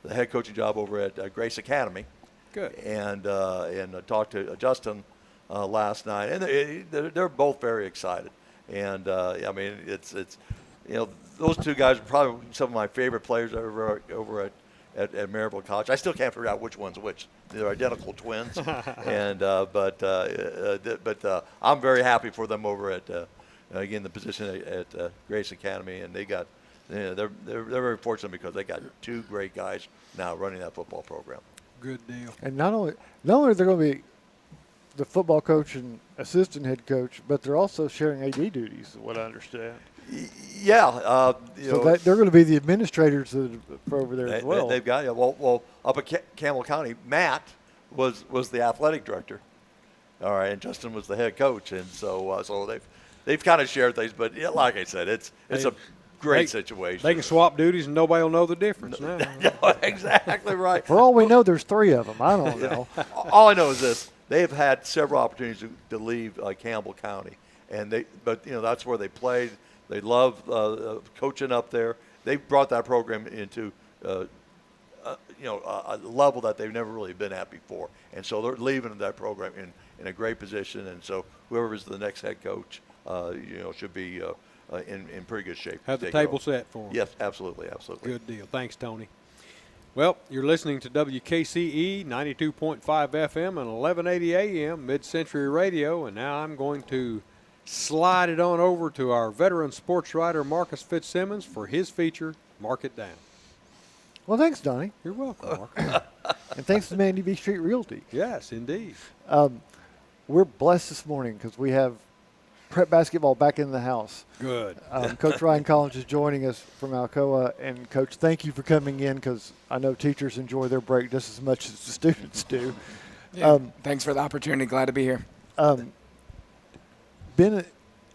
the head coaching job over at Grace Academy. Good. And talked to Justin last night, and they're both very excited. And I mean, it's those two guys are probably some of my favorite players over at Maryville College. I still can't figure out which one's which. They're identical twins, and but I'm very happy for them over at again the position at Grace Academy, and they got they're very fortunate because they got two great guys now running that football program. Good deal. And not only are they going to be the football coach and assistant head coach, but they're also sharing AD duties, is what I understand. Yeah, they're going to be the administrators for over there as well. They've got well up at Campbell County, Matt was the athletic director, all right, and Justin was the head coach, and so they've kind of shared things. But yeah, like I said, it's a great situation. They can swap duties and nobody will know the difference now. Exactly right. For all we know, there's 3 of them. I don't know. All I know is this: they've had several opportunities to leave Campbell County, but that's where they played. They love coaching up there. They brought that program into a level that they've never really been at before, and so they're leaving that program in a great position. And so whoever is the next head coach, should be in pretty good shape. Have the table set for them. Yes, absolutely. Good deal. Thanks, Tony. Well, you're listening to WKCE 92.5 FM and 1180 AM Mid-Century Radio, and now I'm going to slide it on over to our veteran sports writer Marcus Fitzsimmons for his feature, Mark It Down. Well, thanks, Donnie. You're welcome, Mark. And thanks to Mandy B. Street Realty. Yes, indeed. We're blessed this morning because we have prep basketball back in the house. Good. Coach Ryan Collins is joining us from Alcoa. And, Coach, thank you for coming in because I know teachers enjoy their break just as much as the students do. Yeah, thanks for the opportunity. Glad to be here.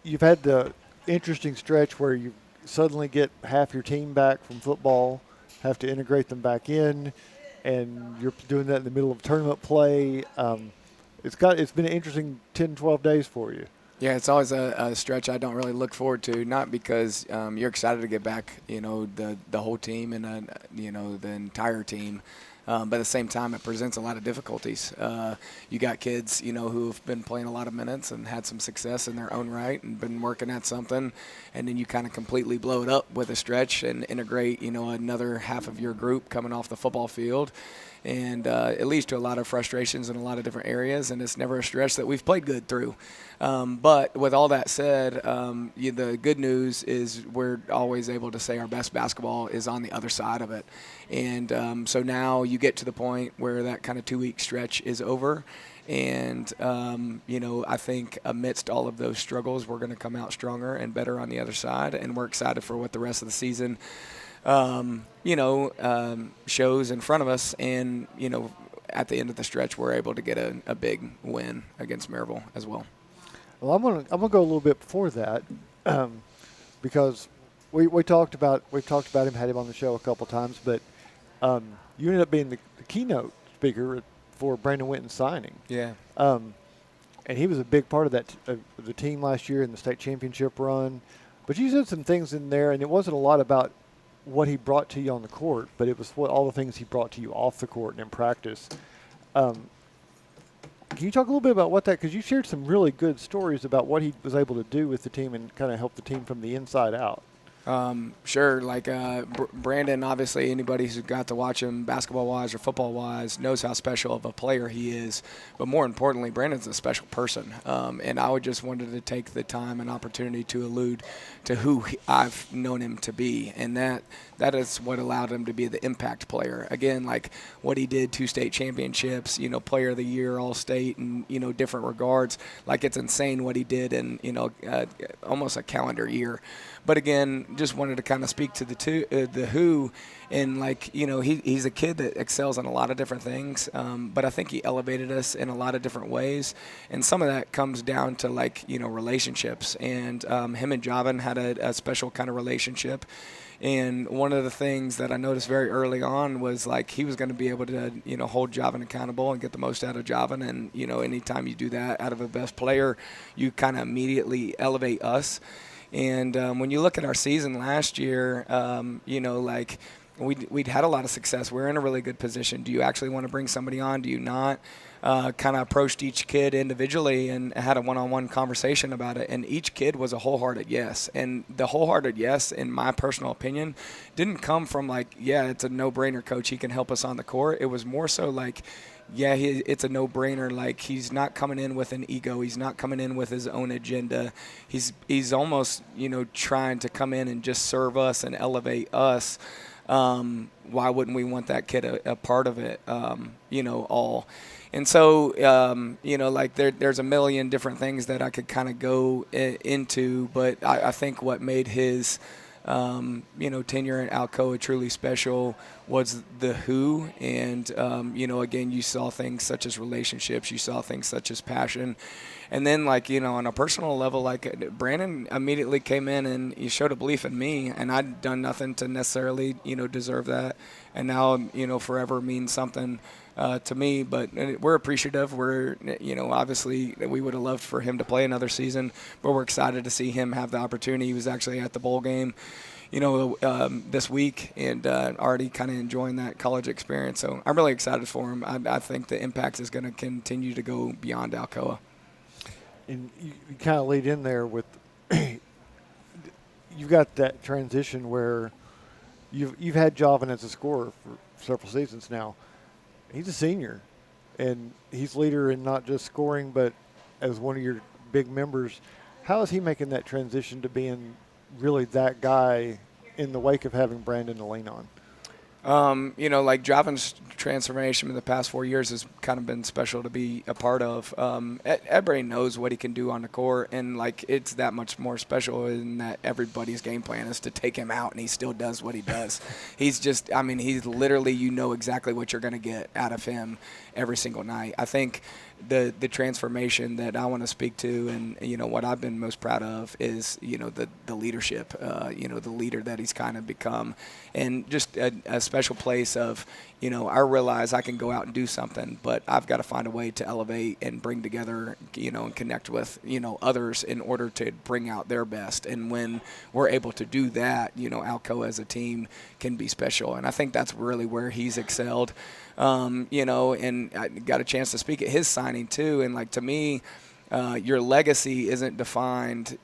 You've had the interesting stretch where you suddenly get half your team back from football, have to integrate them back in, and you're doing that in the middle of tournament play. It's been an interesting 10, 12 days for you. Yeah, it's always a stretch I don't really look forward to, not because you're excited to get back, the whole team and, the entire team. But at the same time, it presents a lot of difficulties. You got kids, who have been playing a lot of minutes and had some success in their own right and been working at something, and then you kind of completely blow it up with a stretch and integrate, another half of your group coming off the football field. And it leads to a lot of frustrations in a lot of different areas, and it's never a stretch that we've played good through. But with all that said, the good news is we're always able to say our best basketball is on the other side of it. And so now you get to the point where that kind of 2-week stretch is over. And, I think amidst all of those struggles, we're going to come out stronger and better on the other side. And we're excited for what the rest of the season shows in front of us. And, at the end of the stretch, we're able to get a big win against Maryville as well. Well, I'm gonna go a little bit before that because we talked about him, had him on the show a couple times, but you ended up being the keynote speaker for Brandon Winton's signing. Yeah. And he was a big part of that the team last year in the state championship run. But you said some things in there, and it wasn't a lot about what he brought to you on the court, but it was all the things he brought to you off the court and in practice. Can you talk a little bit about because you shared some really good stories about what he was able to do with the team and kind of help the team from the inside out? Sure. Like Brandon, obviously anybody who's got to watch him basketball-wise or football-wise knows how special of a player he is. But more importantly, Brandon's a special person. And I would just wanted to take the time and opportunity to allude to who I've known him to be. And that is what allowed him to be the impact player. Again, like what he did, 2 state championships, player of the year, all-state, and, different regards. Like it's insane what he did in, almost a calendar year. But again, just wanted to kind of speak to the who, and he's a kid that excels in a lot of different things. But I think he elevated us in a lot of different ways, and some of that comes down to relationships. And him and Javan had a special kind of relationship. And one of the things that I noticed very early on was he was going to be able to hold Javan accountable and get the most out of Javan. And anytime you do that out of a best player, you kind of immediately elevate us. And when you look at our season last year, we'd had a lot of success. We're in a really good position. Do you actually want to bring somebody on? Do you not? Kind of approached each kid individually and had a one-on-one conversation about it, and each kid was a wholehearted yes. And the wholehearted yes, in my personal opinion, didn't come from like, yeah, it's a no-brainer, coach, he can help us on the court. It was more so like, yeah, it's a no-brainer. Like, he's not coming in with an ego. He's not coming in with his own agenda. He's almost, trying to come in and just serve us and elevate us. Why wouldn't we want that kid a part of it, all? And so, like there's a million different things that I could kind of go into, but I think what made his tenure at Alcoa truly special was the who. And, again, you saw things such as relationships. You saw things such as passion. And then, on a personal level, Brandon immediately came in and he showed a belief in me, and I'd done nothing to necessarily, deserve that. And now, forever means something to me. But we're appreciative. We're, obviously we would have loved for him to play another season, but we're excited to see him have the opportunity. He was actually at the bowl game, this week, and already kind of enjoying that college experience. So I'm really excited for him. I think the impact is going to continue to go beyond Alcoa. And you kind of lead in there with you've got that transition where you've had Javan as a scorer for several seasons now. He's a senior, and he's leader in not just scoring, but as one of your big members. How is he making that transition to being really that guy in the wake of having Brandon to lean on? Javan's transformation in the past 4 years has kind of been special to be a part of. Everybody knows what he can do on the court, and it's that much more special in that everybody's game plan is to take him out, and he still does what he does. He's literally, exactly what you're going to get out of him every single night. I think the transformation that I want to speak to, and what I've been most proud of is the leadership, the leader that he's kind of become, and just a special place of I realize I can go out and do something, but I've got to find a way to elevate and bring together and connect with others in order to bring out their best. And when we're able to do that, Alcoa as a team can be special, and I think that's really where he's excelled. And I got a chance to speak at his signing too. And to me, your legacy isn't defined,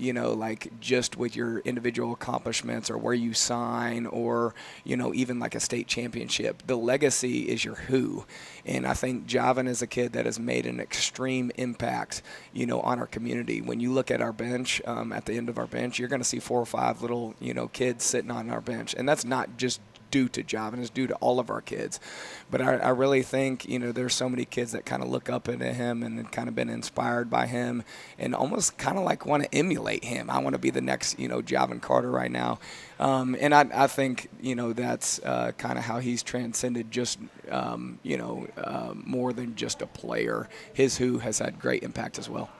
just with your individual accomplishments or where you sign or, even a state championship. The legacy is your who. And I think Javan is a kid that has made an extreme impact, on our community. When you look at our bench, at the end of our bench, you're going to see 4 or 5 little, kids sitting on our bench. And that's not just due to Javan, is due to all of our kids. But I really think, there's so many kids that kind of look up into him and kind of been inspired by him and almost kind of want to emulate him. I want to be the next, Javan Carter right now. And I think, that's kind of how he's transcended just, more than just a player. His who has had great impact as well.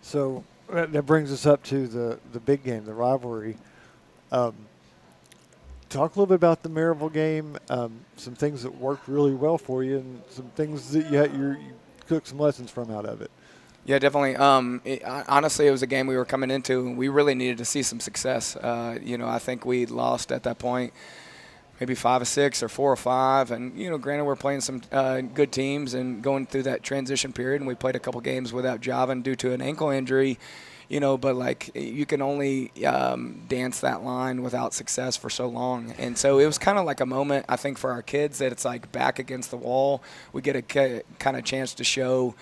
So that brings us up to the big game, the rivalry. Talk a little bit about the Maryville game, some things that worked really well for you and some things that you took some lessons from out of it. Yeah, definitely. Honestly, it was a game we were coming into, and we really needed to see some success. I think we lost at that point maybe 5 or 6 or 4 or 5. And, granted, we're playing some good teams and going through that transition period, and we played a couple games without Javan due to an ankle injury. But you can only dance that line without success for so long. And so it was kind of like a moment, I think, for our kids that it's back against the wall. We get a kind of chance to show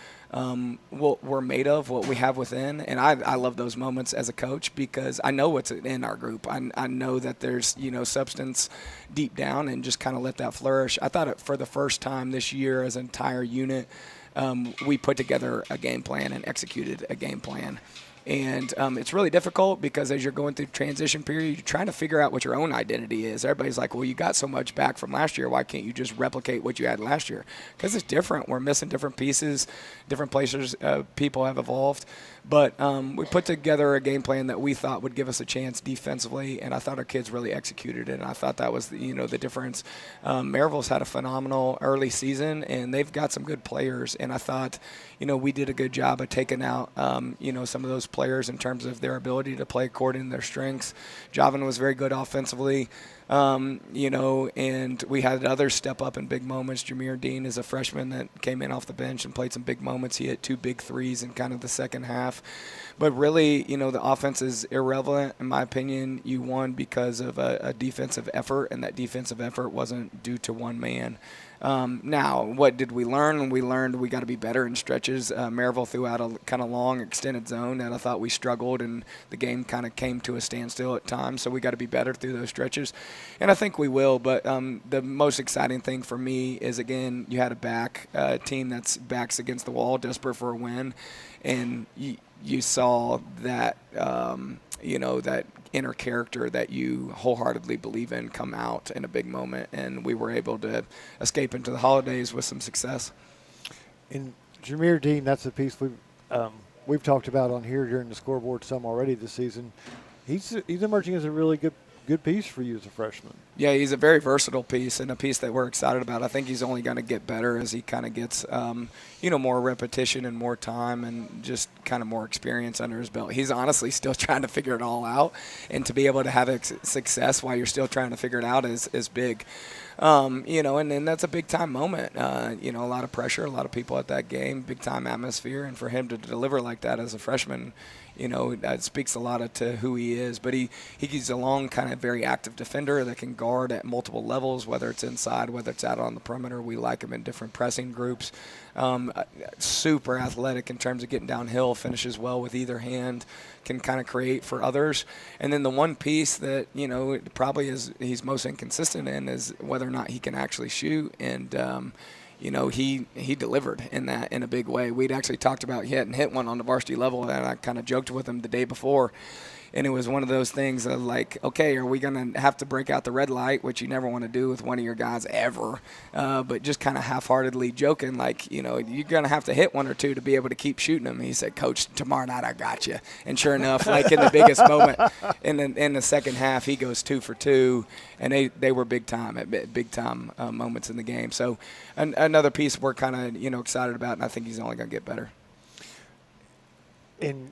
what we're made of, what we have within. And I love those moments as a coach because I know what's in our group. I know that there's, substance deep down, and just kind of let that flourish. I thought for the first time this year as an entire unit, we put together a game plan and executed a game plan. And it's really difficult because as you're going through transition period, you're trying to figure out what your own identity is. Everybody's like, well, you got so much back from last year. Why can't you just replicate what you had last year? Because it's different. We're missing different pieces, different places people have evolved. But we put together a game plan that we thought would give us a chance defensively, and I thought our kids really executed it, and I thought that was the difference. Maryville's had a phenomenal early season, and they've got some good players, and I thought we did a good job of taking out some of those players in terms of their ability to play according to their strengths. Javan was very good offensively. And we had others step up in big moments. Jameer Dean is a freshman that came in off the bench and played some big moments. He hit 2 big threes in kind of the second half. But really, the offense is irrelevant, in my opinion. You won because of a defensive effort, and that defensive effort wasn't due to one man. Now, what did we learn? We learned we got to be better in stretches. Maryville threw out a kind of long extended zone, and I thought we struggled, and the game kind of came to a standstill at times. So we got to be better through those stretches, and I think we will. But the most exciting thing for me is, again, you had a team that's backs against the wall, desperate for a win, and you saw that that inner character that you wholeheartedly believe in come out in a big moment, and we were able to escape into the holidays with some success. And Jameer Dean, that's a piece we've talked about on here during the scoreboard some already this season. He's emerging as a really good piece for you as a freshman. Yeah, he's a very versatile piece and a piece that we're excited about. I think he's only going to get better as he kind of gets, more repetition and more time and just kind of more experience under his belt. He's honestly still trying to figure it all out, and to be able to have success while you're still trying to figure it out is big. And then that's a big-time moment. A lot of pressure, a lot of people at that game, big-time atmosphere, and for him to deliver like that as a freshman, that speaks a lot to who he is. But he's a long, kind of very active defender that can guard at multiple levels, whether it's inside, whether it's out on the perimeter. We like him in different pressing groups. Super athletic in terms of getting downhill, finishes well with either hand, can kind of create for others. And then the one piece that, probably he's most inconsistent in is whether or not he can actually shoot. And, he delivered in a big way. We'd actually talked about he hadn't hit one on the varsity level, and I kind of joked with him the day before. And it was one of those things of like, okay, are we going to have to break out the red light, which you never want to do with one of your guys ever, but just kind of half-heartedly joking, like, you're going to have to hit one or two to be able to keep shooting them. He said, Coach, tomorrow night I got you. And sure enough, like in the biggest moment in the second half, he goes 2 for 2, and they were big-time moments in the game. So another piece we're kind of, excited about, and I think he's only going to get better. And,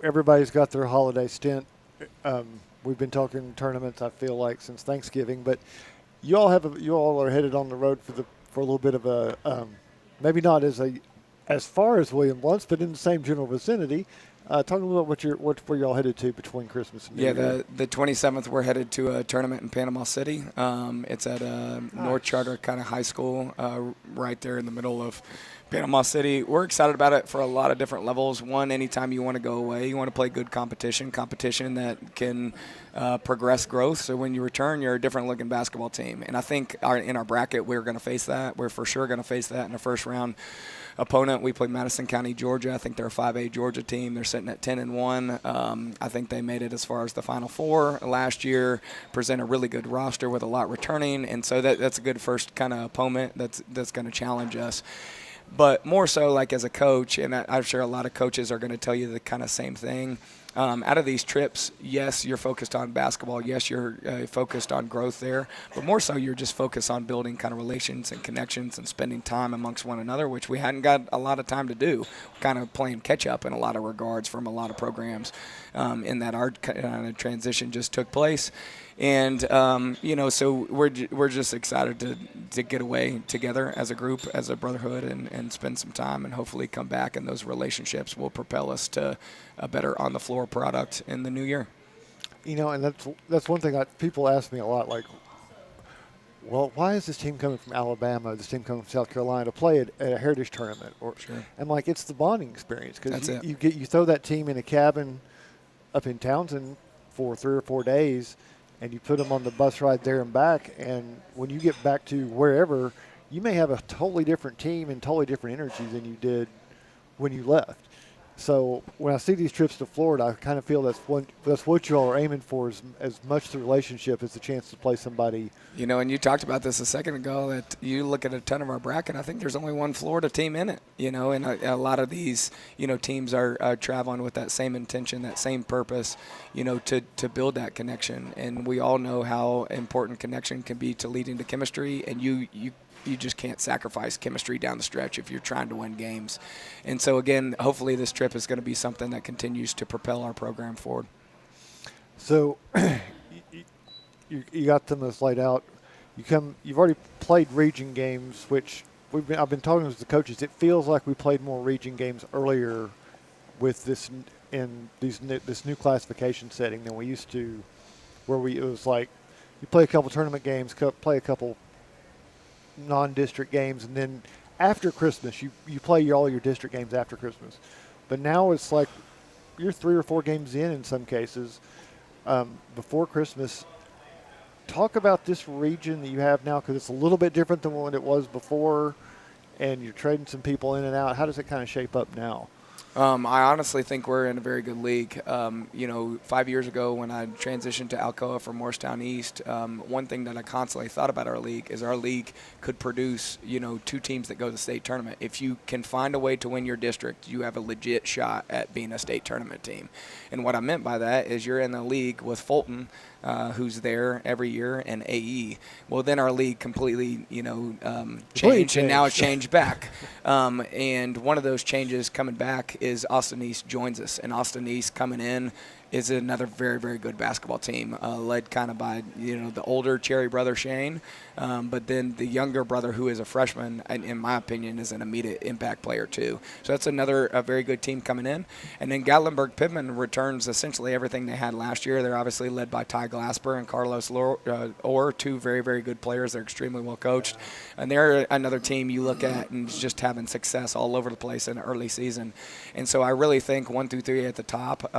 everybody's got their holiday stint. We've been talking tournaments, I feel like, since Thanksgiving. But you all are headed on the road for a little bit of a maybe not as far as William once, but in the same general vicinity. Talk a little about where y'all headed to between Christmas and New Year. The 27th we're headed to a tournament in Panama City. It's at North Charter kind of high school, right there in the middle of Panama City. We're excited about it for a lot of different levels. One, anytime you want to go away, you want to play good competition that can progress growth. So when you return, you're a different looking basketball team. And I think in our bracket, we're going to face that. We're for sure going to face that in the first round opponent. We played Madison County, Georgia. I think they're a 5A Georgia team. They're sitting at 10-1. I think they made it as far as the Final Four last year. Present a really good roster with a lot returning, and so that's a good first kind of opponent that's going to challenge us. But more so, like as a coach, and I'm sure a lot of coaches are going to tell you the kind of same thing. Out of these trips, yes, you're focused on basketball. Yes, you're focused on growth there. But more so, you're just focused on building kind of relations and connections and spending time amongst one another, which we hadn't got a lot of time to do. Kind of playing catch-up in a lot of regards from a lot of programs in that our kind of transition just took place. And, so we're just excited to get away together as a group, as a brotherhood, and spend some time and hopefully come back, and those relationships will propel us to a better on-the-floor product in the new year. And that's one thing people ask me a lot, like, well, why is this team coming from Alabama, this team coming from South Carolina to play at a heritage tournament? Sure. I'm like, it's the bonding experience, because you you throw that team in a cabin up in Townsend for 3 or 4 days, and you put them on the bus ride there and back, and when you get back to wherever, you may have a totally different team and totally different energy than you did when you left. So when I see these trips to Florida, I kind of feel that's what you all are aiming for, as much the relationship as the chance to play somebody. And you talked about this a second ago, that you look at a ton of our bracket, I think there's only one Florida team in it, and a lot of these, teams are traveling with that same intention, that same purpose, to build that connection. And we all know how important connection can be to leading to chemistry, and you you just can't sacrifice chemistry down the stretch if you're trying to win games. And so again, hopefully this trip is going to be something that continues to propel our program forward. So you got them this laid out. You've already played region games, which I've been talking with the coaches. It feels like we played more region games earlier with this new classification setting than we used to, where it was like you play a couple tournament games, play a couple non-district games, and then after Christmas you play all your district games after Christmas. But now it's like you're 3 or 4 games in some cases before Christmas. Talk about this region that you have now, because it's a little bit different than what it was before, and you're trading some people in and out. How does it kind of shape up now? I honestly think we're in a very good league. 5 years ago when I transitioned to Alcoa from Morristown East, one thing that I constantly thought about our league is our league could produce, 2 teams that go to the state tournament. If you can find a way to win your district, you have a legit shot at being a state tournament team. And what I meant by that is you're in the league with Fulton, who's there every year, and AE. Well, then our league completely, changed, and now it's changed back. And one of those changes coming back is Austin East joins us, and Austin East coming in is another very, very good basketball team, led kind of by, the older Cherry brother Shane, but then the younger brother, who is a freshman, in my opinion, is an immediate impact player too. So that's another very good team coming in. And then Gatlinburg-Pittman returns essentially everything they had last year. They're obviously led by Ty Glasper and Carlos Orr, 2 very, very good players. They're extremely well coached. And they're another team you look at and just having success all over the place in the early season. And so I really think 1 through 3 at the top,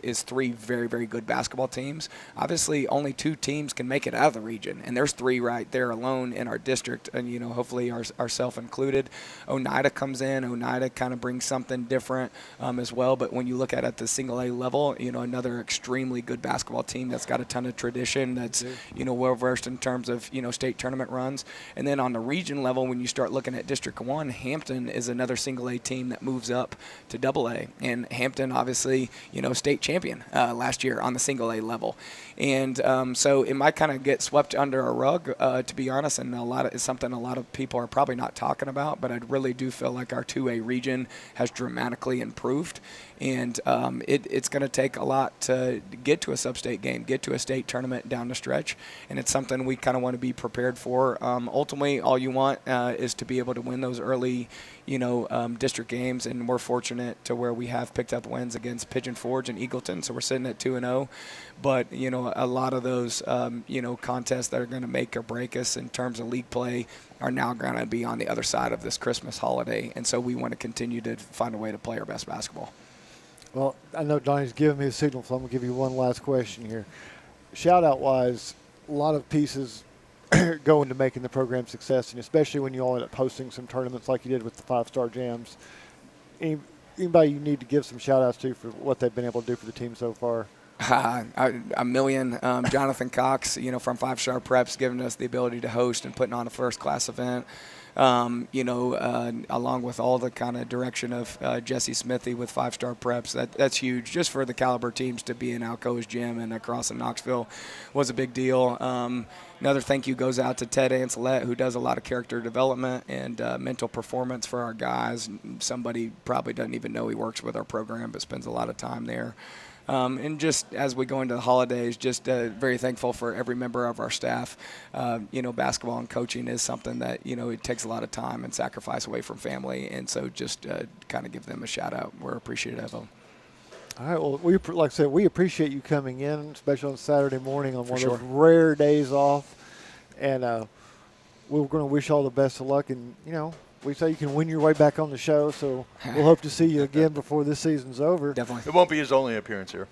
is 3 very, very good basketball teams. Obviously, only 2 teams can make it out of the region, and there's 3 right there alone in our district, and hopefully ourselves included. Oneida comes in. Oneida kind of brings something different as well. But when you look at the single A level, another extremely good basketball team that's got a ton of tradition, that's well versed in terms of state tournament runs. And then on the region level, when you start looking at District 1, Hampton is another single A team that moves up to double A, and Hampton obviously state champion last year on the single A level. And so it might kind of get swept under a rug, to be honest, and it's something a lot of people are probably not talking about, but I really do feel like our 2A region has dramatically improved. And it's going to take a lot to get to a sub-state game, get to a state tournament down the stretch, and it's something we kind of want to be prepared for. Ultimately, all you want is to be able to win those early, district games, and we're fortunate to where we have picked up wins against Pigeon Forge and Eagleton, so we're sitting at 2-0. But a lot of those contests that are going to make or break us in terms of league play are now going to be on the other side of this Christmas holiday, and so we want to continue to find a way to play our best basketball. Well, I know Donnie's giving me a signal, so I'm going to give you one last question here. Shout-out-wise, a lot of pieces go into making the program success, and especially when you all end up hosting some tournaments like you did with the 5-star jams. Anybody you need to give some shout-outs to for what they've been able to do for the team so far? A million. Jonathan Cox, from 5-Star Preps, giving us the ability to host and putting on a first-class event. Along with all the kind of direction of Jesse Smithy with 5-Star Preps. That's huge. Just for the caliber teams to be in Alcoa's gym and across in Knoxville was a big deal. Another thank you goes out to Ted Anselette, who does a lot of character development and mental performance for our guys. Somebody probably doesn't even know he works with our program, but spends a lot of time there. And just as we go into the holidays, just very thankful for every member of our staff. Basketball and coaching is something that, it takes a lot of time and sacrifice away from family. And so just kind of give them a shout out. We're appreciative of them. All right. Well, like I said, we appreciate you coming in, especially on Saturday morning on one of those rare days off. And we're going to wish all the best of luck. And, we say you can win your way back on the show, so we'll hope to see you again before this season's over. Definitely. It won't be his only appearance here.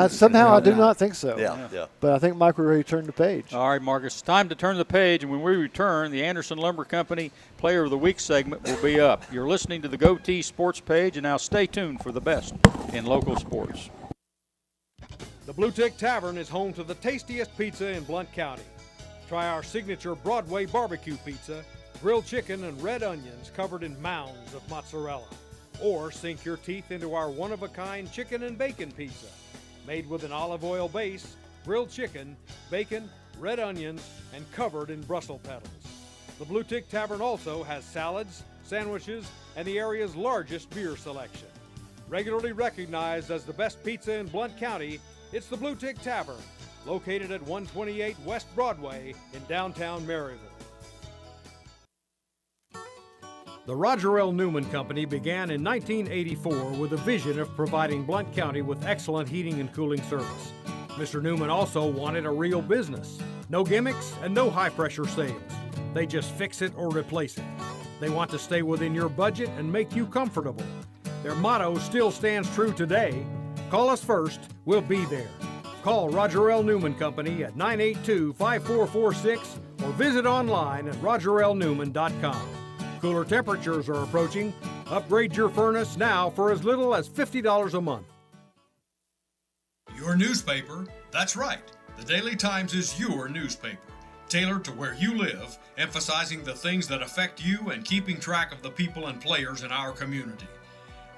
Somehow I do not think so. Yeah. But I think Mike, we're ready to turn the page. All right, Marcus, it's time to turn the page, and when we return, the Anderson Lumber Company Player of the Week segment will be up. You're listening to the Goatee Sports page, and now stay tuned for the best in local sports. The Blue Tick Tavern is home to the tastiest pizza in Blount County. Try our signature Broadway barbecue pizza, grilled chicken and red onions covered in mounds of mozzarella. Or sink your teeth into our one-of-a-kind chicken and bacon pizza, made with an olive oil base, grilled chicken, bacon, red onions, and covered in Brussels petals. The Blue Tick Tavern also has salads, sandwiches, and the area's largest beer selection. Regularly recognized as the best pizza in Blount County, it's the Blue Tick Tavern, located at 128 West Broadway in downtown Maryville. The Roger L. Newman Company began in 1984 with a vision of providing Blount County with excellent heating and cooling service. Mr. Newman also wanted a real business. No gimmicks and no high-pressure sales. They just fix it or replace it. They want to stay within your budget and make you comfortable. Their motto still stands true today. Call us first, we'll be there. Call Roger L. Newman Company at 982-5446 or visit online at rogerlnewman.com. Cooler temperatures are approaching. Upgrade your furnace now for as little as $50 a month. Your newspaper? That's right. The Daily Times is your newspaper, tailored to where you live, emphasizing the things that affect you and keeping track of the people and players in our community.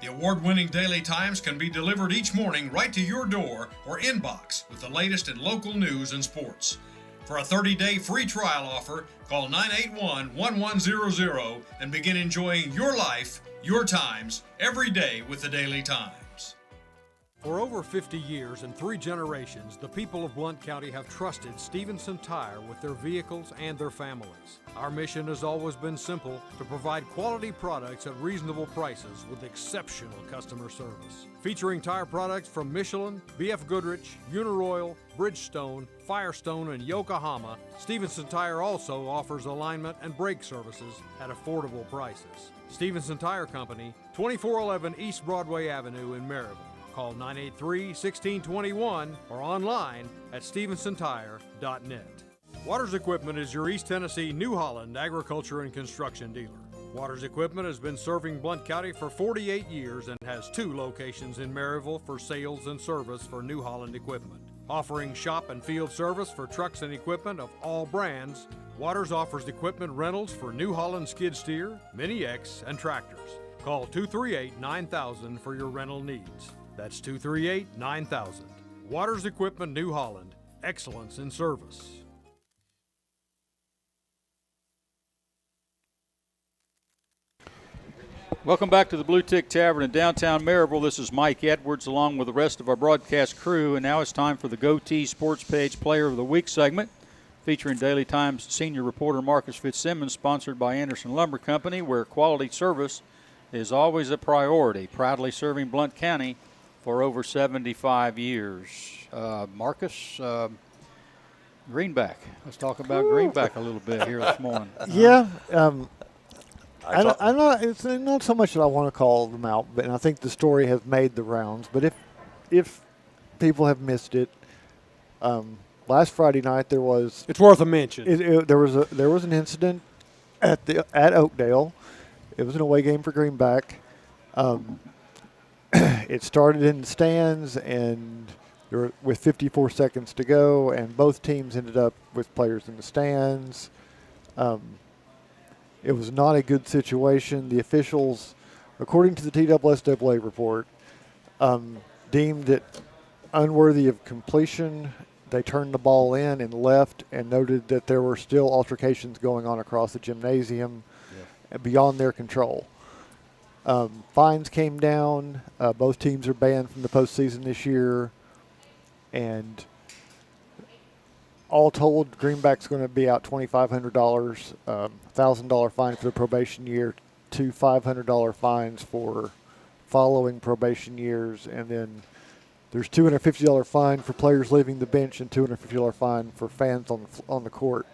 The award-winning Daily Times can be delivered each morning right to your door or inbox with the latest in local news and sports. For a 30-day free trial offer, call 981-1100 and begin enjoying your life, your times, every day with the Daily Times. For over 50 years and 3 generations, the people of Blount County have trusted Stevenson Tire with their vehicles and their families. Our mission has always been simple: to provide quality products at reasonable prices with exceptional customer service. Featuring tire products from Michelin, BF Goodrich, Uniroyal, Bridgestone, Firestone, and Yokohama, Stevenson Tire also offers alignment and brake services at affordable prices. Stevenson Tire Company, 2411 East Broadway Avenue in Maryville. Call 983-1621 or online at StevensonTire.net. Waters Equipment is your East Tennessee New Holland agriculture and construction dealer. Waters Equipment has been serving Blount County for 48 years and has 2 locations in Maryville for sales and service for New Holland equipment. Offering shop and field service for trucks and equipment of all brands, Waters offers equipment rentals for New Holland skid steer, Mini X, and tractors. Call 238-9000 for your rental needs. That's 238-9000. Waters Equipment New Holland. Excellence in service. Welcome back to the Blue Tick Tavern in downtown Maryville. This is Mike Edwards along with the rest of our broadcast crew, and now it's time for the Goatee Sports Page Player of the Week segment, featuring Daily Times senior reporter Marcus Fitzsimmons, sponsored by Anderson Lumber Company, where quality service is always a priority, proudly serving Blount County for over 75 years. Marcus, Greenback. Let's talk about Greenback a little bit here this morning. Yeah. It's not so much that I want to call them out, but I think the story has made the rounds. But if people have missed it, last Friday night there was. It's worth a mention. There was an incident at Oakdale. It was an away game for Greenback. It started in the stands, and with 54 seconds to go, and both teams ended up with players in the stands. It was not a good situation. The officials, according to the TSSAA report, deemed it unworthy of completion. They turned the ball in and left, and noted that there were still altercations going on across the gymnasium beyond their control. Fines came down. Both teams are banned from the postseason this year. And all told, Greenback's going to be out $2,500, $1,000 fine for the probation year, 2 $500 fines for following probation years, and then there's $250 fine for players leaving the bench and $250 fine for fans on the court.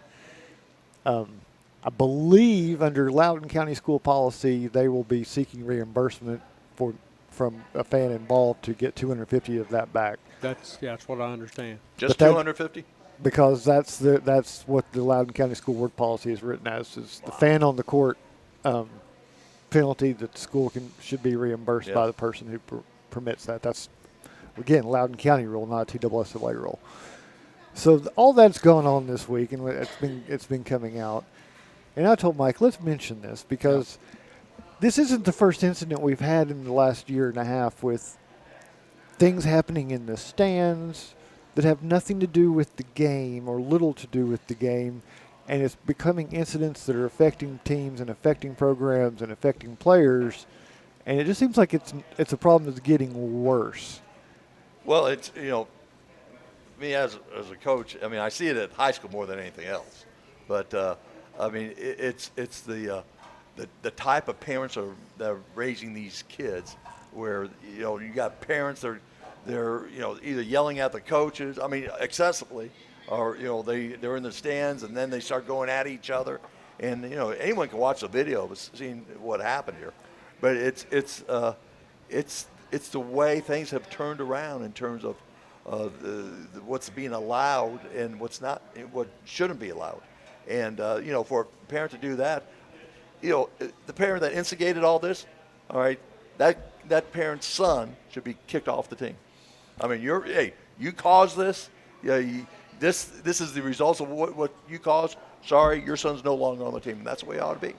I believe under Loudoun County school policy, they will be seeking reimbursement from a fan involved to get $250 of that back. That's what I understand. Just $250? Because that's what the Loudoun County School Board policy is written as, is the fan on the court penalty that the school should be reimbursed by the person who permits that. That's, again, Loudoun County rule, not a TSSAA rule. So all that's going on this week, and it's been coming out. And I told Mike, let's mention this, because this isn't the first incident we've had in the last year and a half with things happening in the stands that have nothing to do with the game or little to do with the game, and it's becoming incidents that are affecting teams and affecting programs and affecting players, and it just seems like it's a problem that's getting worse. Well, it's, me as a coach, I mean, I see it at high school more than anything else. But, I mean, it's the type of parents that are raising these kids where, you got parents they're either yelling at the coaches, I mean, excessively, or, they're in the stands and then they start going at each other. And, anyone can watch the video of seeing what happened here. But it's the way things have turned around in terms of what's being allowed and what shouldn't be allowed. And, for a parent to do that, the parent that instigated all this, all right, that parent's son should be kicked off the team. I mean, you caused this. Yeah, this is the results of what you caused. Sorry, your son's no longer on the team. And that's the way it ought to be.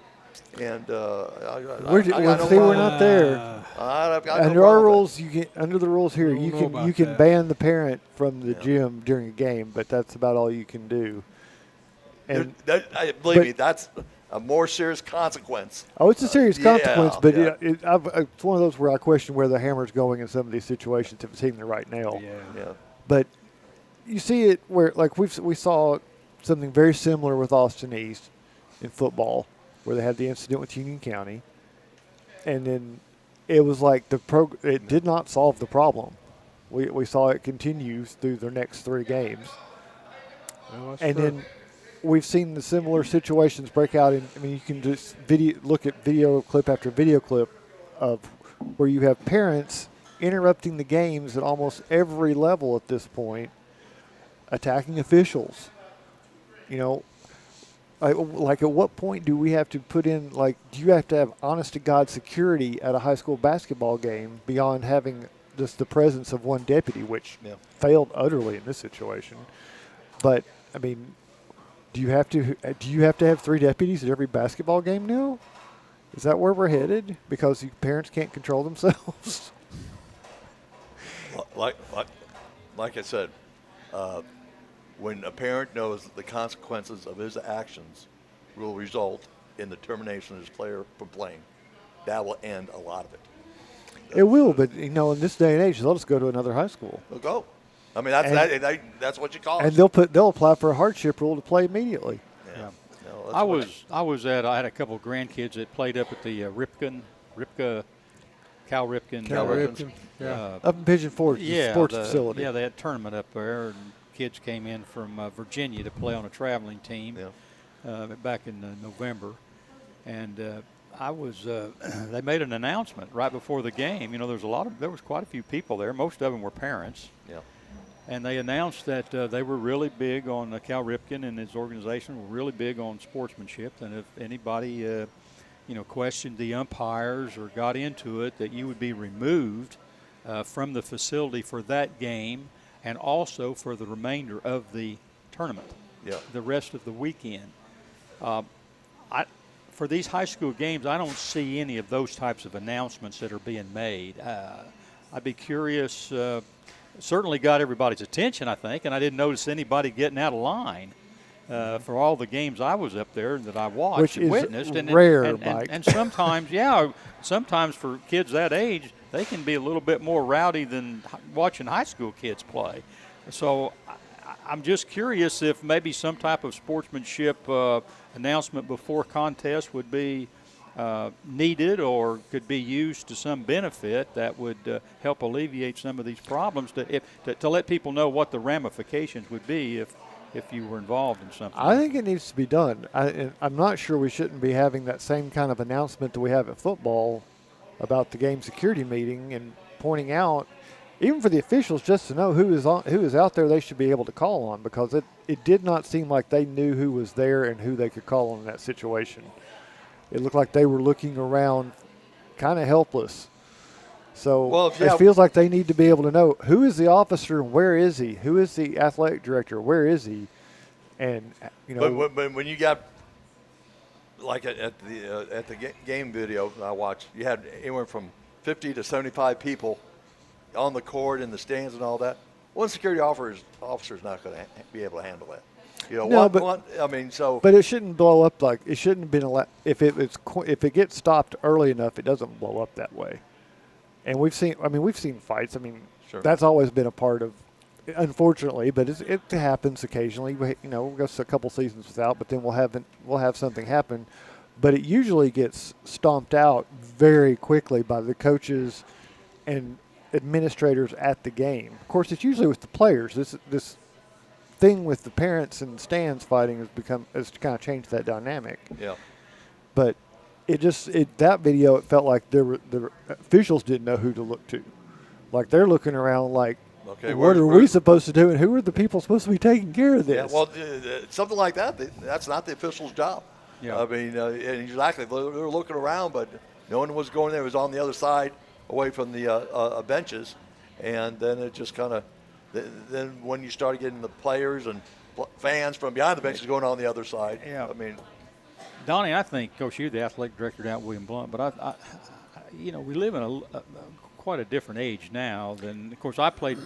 And we're not there. Under our rules, under the rules here, you can ban the parent from the gym during a game, but that's about all you can do. And believe me, that's a more serious consequence. Oh, it's a serious consequence, but it's one of those where I question where the hammer's going in some of these situations if it's hitting the right nail. Yeah. But you see it where, like we saw something very similar with Austin East in football, where they had the incident with Union County, and then it was like it did not solve the problem. We saw it continue through their next 3 games, and then we've seen the similar situations break out. I mean, you can just look at video clip after video clip of where you have parents interrupting the games at almost every level at this point, attacking officials. Like at what point do we have to put in, do you have to have honest-to-God security at a high school basketball game beyond having just the presence of one deputy, which failed utterly in this situation? But, I mean, do you have to have 3 deputies at every basketball game now? Is that where we're headed? Because parents can't control themselves? Like I said, when a parent knows the consequences of his actions will result in the termination of his player from playing, that will end a lot of it. It will, but in this day and age, they'll just go to another high school. They'll go. I mean, that's what you call it. And they'll apply for a hardship rule to play immediately. Yeah. No, I had a couple of grandkids that played up at the Cal Ripken. Up in Pigeon Forge, the sports facility. Yeah, they had a tournament up there, and kids came in from Virginia to play on a traveling team back in November. And they made an announcement right before the game. There was quite a few people there. Most of them were parents. Yeah. And they announced that they were really big on Cal Ripken and his organization were really big on sportsmanship. And if anybody, questioned the umpires or got into it, that you would be removed from the facility for that game and also for the remainder of the tournament, the rest of the weekend. For these high school games, I don't see any of those types of announcements that are being made. I'd be curious. Certainly got everybody's attention, I think, and I didn't notice anybody getting out of line for all the games I was up there that I watched Which and is witnessed. Rare, Mike. And sometimes, sometimes for kids that age, they can be a little bit more rowdy than watching high school kids play. So I'm just curious if maybe some type of sportsmanship announcement before contest would be needed or could be used to some benefit that would help alleviate some of these problems to let people know what the ramifications would be if you were involved in something. I think it needs to be done. I'm not sure we shouldn't be having that same kind of announcement that we have at football about the game security meeting and pointing out, even for the officials, just to know who is out there they should be able to call on, because it did not seem like they knew who was there and who they could call on in that situation. It looked like they were looking around kind of helpless. So it feels like they need to be able to know who is the officer and where is he? Who is the athletic director? Where is he? And, But when you got, like at the game video I watched, you had anywhere from 50 to 75 people on the court in the stands and all that. One security officer is not going to be able to handle that. No, But it shouldn't blow up like it shouldn't have been if it gets stopped early enough, it doesn't blow up that way. And we've seen fights. I mean, Sure. that's always been a part of, unfortunately, but it happens occasionally. We'll go a couple seasons without, but then we'll have something happen. But it usually gets stomped out very quickly by the coaches and administrators at the game. Of course, it's usually with the players. This thing with the parents and stands fighting has kind of changed that dynamic. Yeah. But that video, it felt like the officials didn't know who to look to. Like they're looking around like, okay, what are we supposed to do, and who are the people supposed to be taking care of Yeah, this? well, something like that's not the official's job. Yeah. I mean, exactly. They were looking around, but no one was going there. It was on the other side, away from the benches. And then it just kind of then when you started getting the players and fans from behind the benches going on the other side. Yeah. I mean, Donnie, I think, Coach, you're the athletic director down at William Blount, but we live in quite a different age now than, of course, I played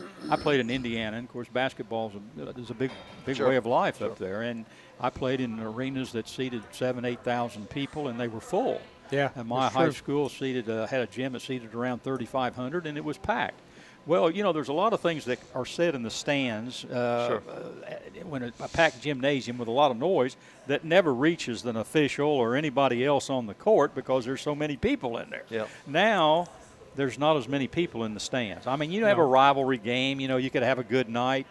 in Indiana, and of course basketball is a big Sure. way of life Sure. up there, and I played in arenas that seated 7,000-8,000 people, and they were full. Yeah, And my that's high true. school had a gym that seated around 3,500, and it was packed. Well, there's a lot of things that are said in the stands when a packed gymnasium with a lot of noise that never reaches an official or anybody else on the court because there's so many people in there. Yeah. Now, there's not as many people in the stands. I mean, you have a rivalry game. You could have a good night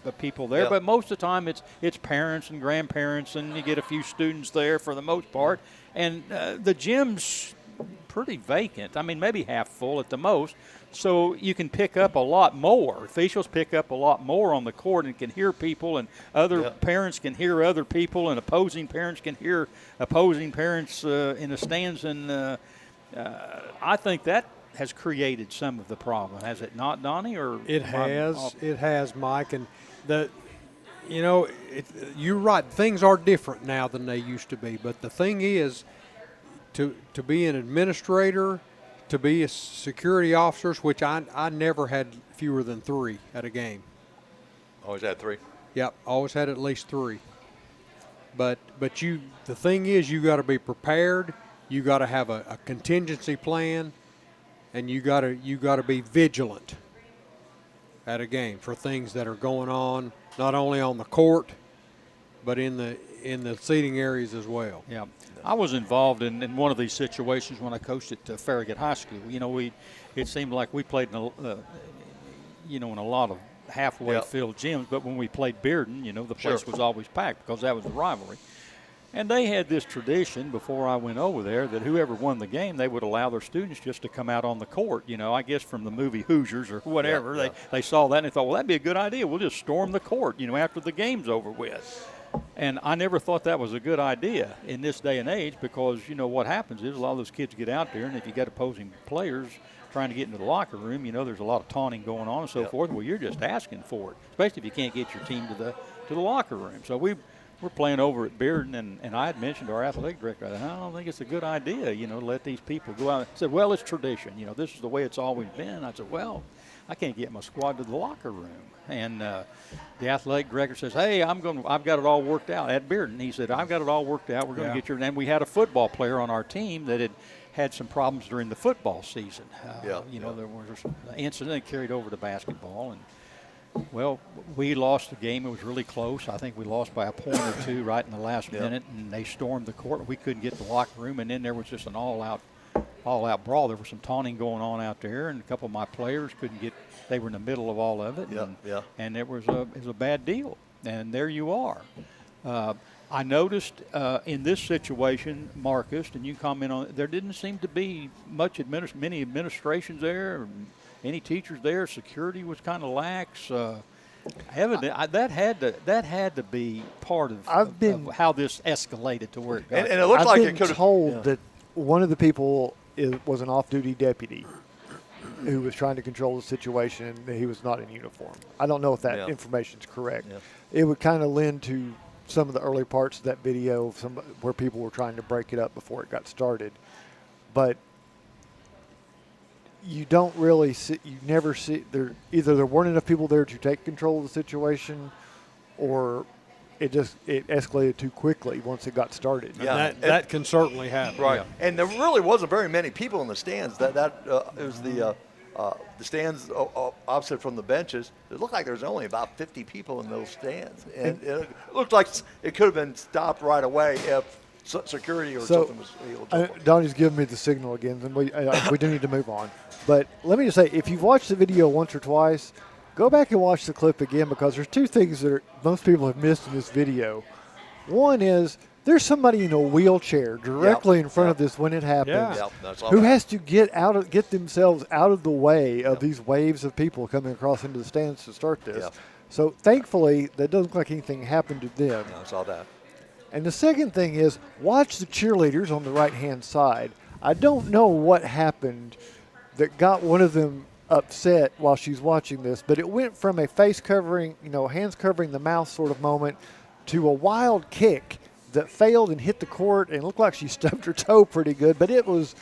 of people there, Yeah. but most of the time it's parents and grandparents, and you get a few students there for the most part. And the gym's pretty vacant. I mean, maybe half full at the most. So you can pick up a lot more. Officials pick up a lot more on the court and can hear people, and other parents can hear other people, and opposing parents can hear opposing parents in the stands. And I think that has created some of the problem, has it not, Donnie? Or It has, Mike, and you're right. Things are different now than they used to be. But the thing is, to be an administrator, to be a security officers, which I never had fewer than 3 at a game. always had 3. Yep, always had at least 3. But the thing is, you got to be prepared. You got to have a contingency plan, and you got to be vigilant at a game for things that are going on, not only on the court, but in the seating areas as well. Yeah. I was involved in one of these situations when I coached at Farragut High School. It seemed like we played in a lot of halfway filled gyms, but when we played Bearden, the place was always packed because that was the rivalry. And they had this tradition before I went over there that whoever won the game, they would allow their students just to come out on the court. I guess from the movie Hoosiers or whatever, they saw that and they thought, well, that'd be a good idea. We'll just storm the court, after the game's over with. And I never thought that was a good idea in this day and age because, what happens is a lot of those kids get out there, and if you got opposing players trying to get into the locker room, there's a lot of taunting going on and so forth. Well, you're just asking for it, especially if you can't get your team to the locker room. So we're playing over at Bearden, and I had mentioned to our athletic director, I don't think it's a good idea, to let these people go out. I said, well, it's tradition. This is the way it's always been. I said, well, I can't get my squad to the locker room. And the athletic director says, hey, I've got it all worked out at Bearden. He said, I've got it all worked out. We're going to get your – and we had a football player on our team that had some problems during the football season. There was an incident that carried over to basketball. And, well, we lost the game. It was really close. I think we lost by a point or 2 right in the last minute, and they stormed the court. We couldn't get to the locker room, and then there was just an all-out brawl. There was some taunting going on out there, and a couple of my players couldn't get – they were in the middle of all of it, and it was a bad deal. And there you are. I noticed in this situation, Marcus, and you comment on it, there didn't seem to be many administrations there, any teachers there. Security was kind of lax. That had to be part of how this escalated to where it got. And it looked like it could have. I've been told that one of the people was an off-duty deputy who was trying to control the situation, and he was not in uniform. I don't know if that information is correct. Yeah. It would kind of lend to some of the early parts of that video where people were trying to break it up before it got started. But you don't really see, you never see, either there weren't enough people there to take control of the situation, or it escalated too quickly once it got started. Yeah. That can certainly happen. Right. And there really wasn't very many people in the stands. It was the stands opposite from the benches. It looked like there was only about 50 people in those stands. And it looked like it could have been stopped right away if security or something was able to. Donnie's giving me the signal again, and we do need to move on. But let me just say, if you've watched the video once or twice, go back and watch the clip again, because there's two things that most people have missed in this video. One is there's somebody in a wheelchair directly in front of this when it happens, who has to get themselves out of the way of these waves of people coming across into the stands to start this. So thankfully, that doesn't look like anything happened to them. I saw that. And the second thing is, watch the cheerleaders on the right-hand side. I don't know what happened that got one of them upset while she's watching this, but it went from a face covering, hands covering the mouth sort of moment to a wild kick that failed and hit the court and looked like she stubbed her toe pretty good. But it is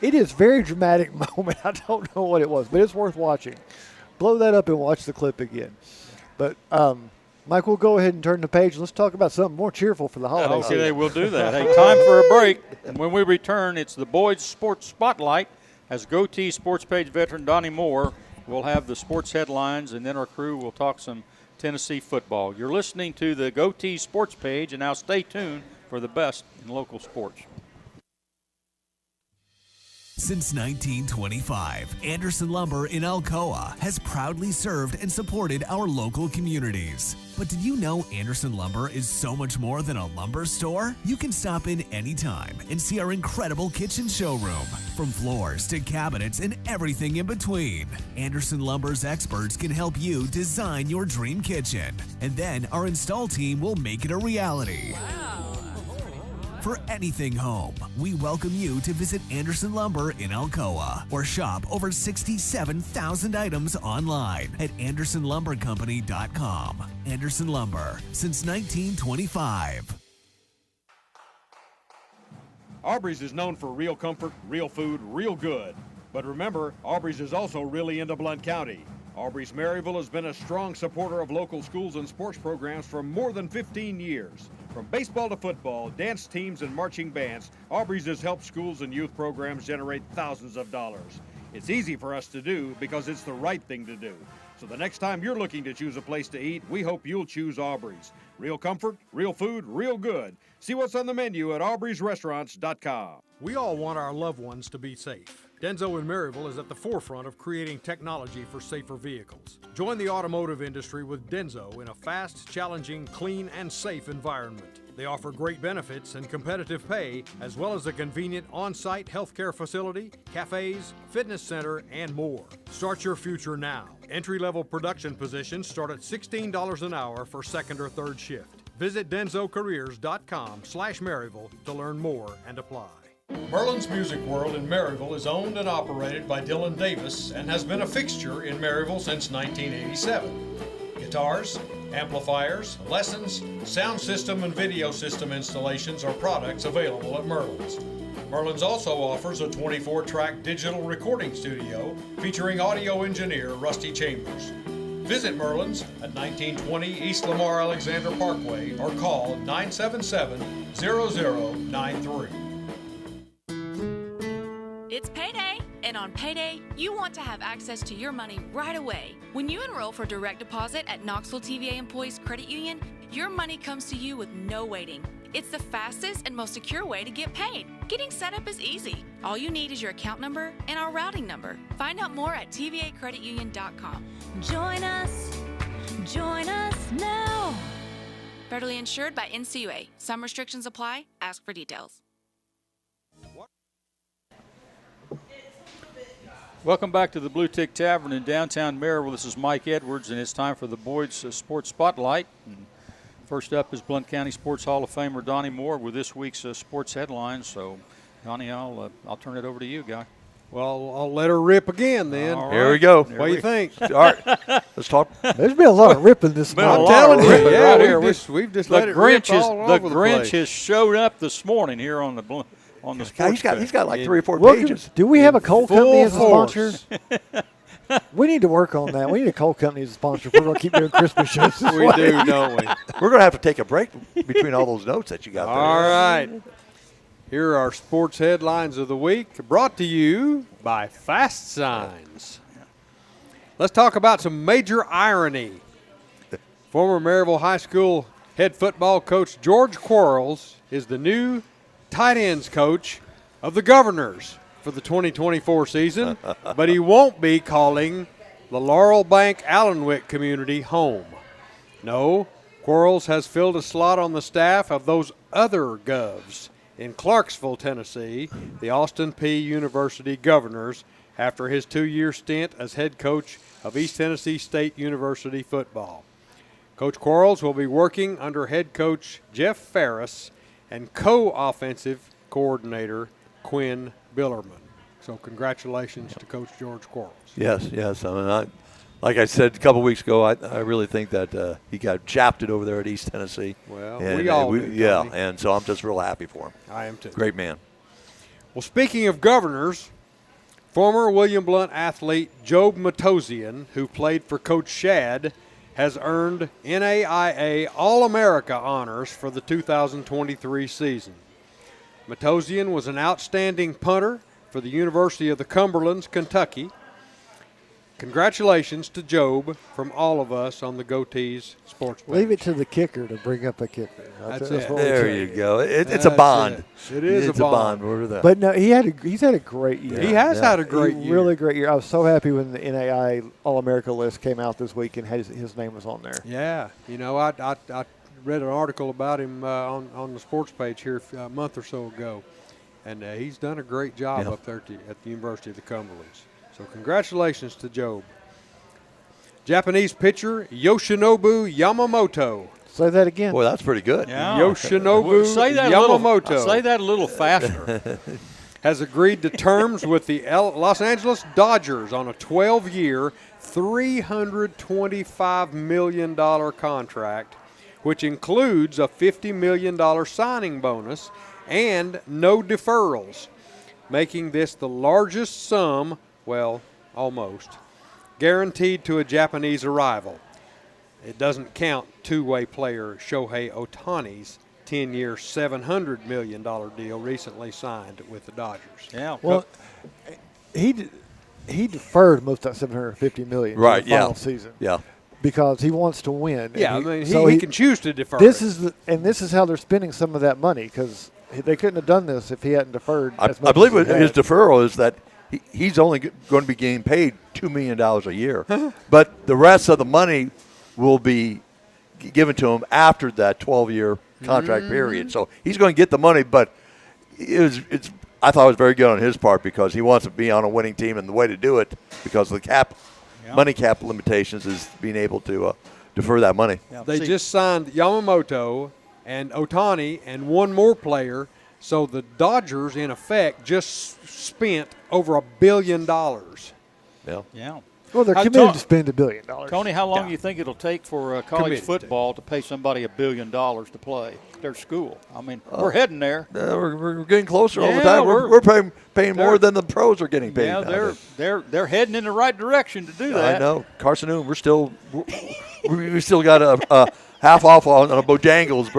a very dramatic moment. I don't know what it was, but it's worth watching. Blow that up and watch the clip again. But Mike, we'll go ahead and turn the page. Let's talk about something more cheerful for the holidays. Okay, we'll do that. Hey, time for a break. And when we return, it's the Boyd's Sports Spotlight. As Goatee Sports Page veteran Donnie Moore will have the sports headlines, and then our crew will talk some Tennessee football. You're listening to the Goatee Sports Page, and now stay tuned for the best in local sports. Since 1925, Anderson Lumber in Alcoa has proudly served and supported our local communities. But did you know Anderson Lumber is so much more than a lumber store? You can stop in anytime and see our incredible kitchen showroom. From floors to cabinets and everything in between, Anderson Lumber's experts can help you design your dream kitchen. And then our install team will make it a reality. For anything home, we welcome you to visit Anderson Lumber in Alcoa or shop over 67,000 items online at AndersonLumberCompany.com. Anderson Lumber, since 1925. Aubrey's is known for real comfort, real food, real good. But remember, Aubrey's is also really into Blount County. Aubrey's Maryville has been a strong supporter of local schools and sports programs for more than 15 years. From baseball to football, dance teams, and marching bands, Aubrey's has helped schools and youth programs generate thousands of dollars. It's easy for us to do because it's the right thing to do. So the next time you're looking to choose a place to eat, we hope you'll choose Aubrey's. Real comfort, real food, real good. See what's on the menu at aubreysrestaurants.com. We all want our loved ones to be safe. Denso in Maryville is at the forefront of creating technology for safer vehicles. Join the automotive industry with Denso in a fast, challenging, clean, and safe environment. They offer great benefits and competitive pay, as well as a convenient on-site healthcare facility, cafes, fitness center, and more. Start your future now. Entry-level production positions start at $16 an hour for second or third shift. Visit densocareers.com/Maryville to learn more and apply. Merlin's Music World in Maryville is owned and operated by Dylan Davis and has been a fixture in Maryville since 1987. Guitars, amplifiers, lessons, sound system, and video system installations are products available at Merlin's. Merlin's also offers a 24-track digital recording studio featuring audio engineer Rusty Chambers. Visit Merlin's at 1920 East Lamar Alexander Parkway or call 977-0093. It's payday, and on payday, you want to have access to your money right away. When you enroll for direct deposit at Knoxville TVA Employees Credit Union, your money comes to you with no waiting. It's the fastest and most secure way to get paid. Getting set up is easy. All you need is your account number and our routing number. Find out more at tvacreditunion.com. Join us now. Federally insured by NCUA. Some restrictions apply. Ask for details. Welcome back to the Blue Tick Tavern in downtown Maryville. This is Mike Edwards, and it's time for the Boyd's Sports Spotlight. And first up is Blount County Sports Hall of Famer Donnie Moore with this week's sports headlines. So, Donnie, I'll turn it over to you, guy. Well, I'll let her rip again then. All Here we go. What do you think? All right, let's talk. There's been a lot of ripping this morning. I'm telling you, ripping yeah, right here. we've just let The it rip Grinch all over the place. has showed up this morning here on the sports He's got like 3 or 4 Welcome. pages. Do we have a coal company as a Full force. sponsor? We need to work on that. We need a coal company as a sponsor if we're going to keep doing Christmas shows. This We way. do, don't we? We're going to have to take a break between all those notes that you got there. All right. Here are our sports headlines of the week, brought to you by Fast Signs. Let's talk about some major irony. Former Maryville High School head football coach George Quarles is the new tight ends coach of the Governors for the 2024 season, but he won't be calling the Laurel Bank Allenwick community home. No, Quarles has filled a slot on the staff of those other Govs in Clarksville, Tennessee, the Austin Peay University Governors, after his 2-year stint as head coach of East Tennessee State University football. Coach Quarles will be working under head coach Jeff Ferris and co-offensive coordinator Quinn Billerman. So congratulations to Coach George Quarles. Yes. I mean, like I said a couple weeks ago, I really think that he got shafted over there at East Tennessee. Well, and, we all do, yeah, Tony. and so I'm just real happy for him. I am too. Great man. Well, speaking of Governors, former William Blount athlete Job Matossian, who played for Coach Shad, has earned NAIA All-America honors for the 2023 season. Matossian was an outstanding punter for the University of the Cumberlands, Kentucky. Congratulations to Job from all of us on the Goatees Sports Page. Leave it to the kicker to bring up a kicker. That's what it. we There say. you go. It's a That's bond. it. It is It's a bond. We're that. But no, he's had a great year. He has had a great year. Really great year. I was so happy when the NAI All-America list came out this week and his name was on there. Yeah, you know, I read an article about him on the sports page here a month or so ago, and he's done a great job up there at the University of the Cumberlands. So congratulations to Job. Japanese pitcher Yoshinobu Yamamoto. Say that again. Boy, that's pretty good. Yeah. Yoshinobu Say that Yamamoto say that a little faster. has agreed to terms with the Los Angeles Dodgers on a 12-year, $325 million contract, which includes a $50 million signing bonus and no deferrals, making this the largest sum, well, almost, guaranteed to a Japanese arrival. It doesn't count two-way player Shohei Ohtani's 10-year, $700 million deal recently signed with the Dodgers. Yeah. Well, he deferred most of that $750 million Right, in the final yeah. season. Yeah. Because he wants to win. Yeah, And I mean, so he can choose to defer. This it. is how they're spending some of that money because they couldn't have done this if he hadn't deferred. As much I believe as he his had. deferral is that he's only going to be getting paid $2 million a year, but the rest of the money will be given to him after that 12-year contract period. So he's going to get the money, but I thought it was very good on his part because he wants to be on a winning team, and the way to do it, because of the money cap limitations, is being able to defer that money. Yeah. They See, just signed Yamamoto and Ohtani and one more player, so the Dodgers, in effect, just spent over $1 billion. Yeah. Yeah. Well, they're How committed to- to spend $1 billion. Tony, how long Yeah. do you think it'll take for college Committed to. football to pay somebody $1 billion to play their school? I mean, we're heading there. We're getting closer all the Yeah, time. We're paying more they're- than the pros are getting paid. Yeah, nowadays. they're heading in the right direction to do that. I know. Carson Newman, we still got a half off on a Bojangles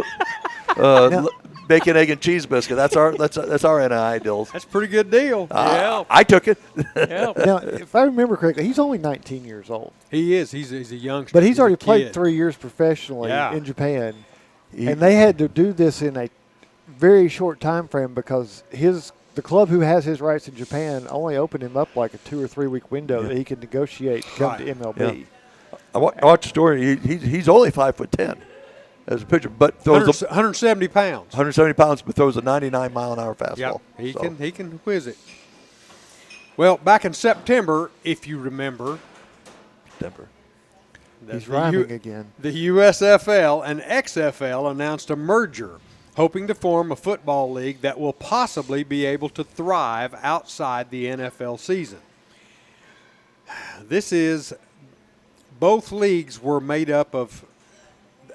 bacon, egg, and cheese biscuit. That's our NII deals. That's a pretty good deal. Yeah. I took it. Yeah. Now, if I remember correctly, he's only 19 years old. He is. He's a youngster. But he's already a played kid. 3 years professionally Yeah. in Japan. And they had to do this in a very short time frame because the club who has his rights in Japan only opened him up like a 2 or 3 week window that he could negotiate to come to MLB. Yeah. I watched the story. He's only 5'10" as a pitcher, but throws 170 pounds. 170 pounds, but throws a 99-mile-an-hour fastball. Yeah, he can whiz it. Well, back in September, if you remember, Temper. He's rhyming again. the USFL and XFL announced a merger, hoping to form a football league that will possibly be able to thrive outside the NFL season. Both leagues were made up of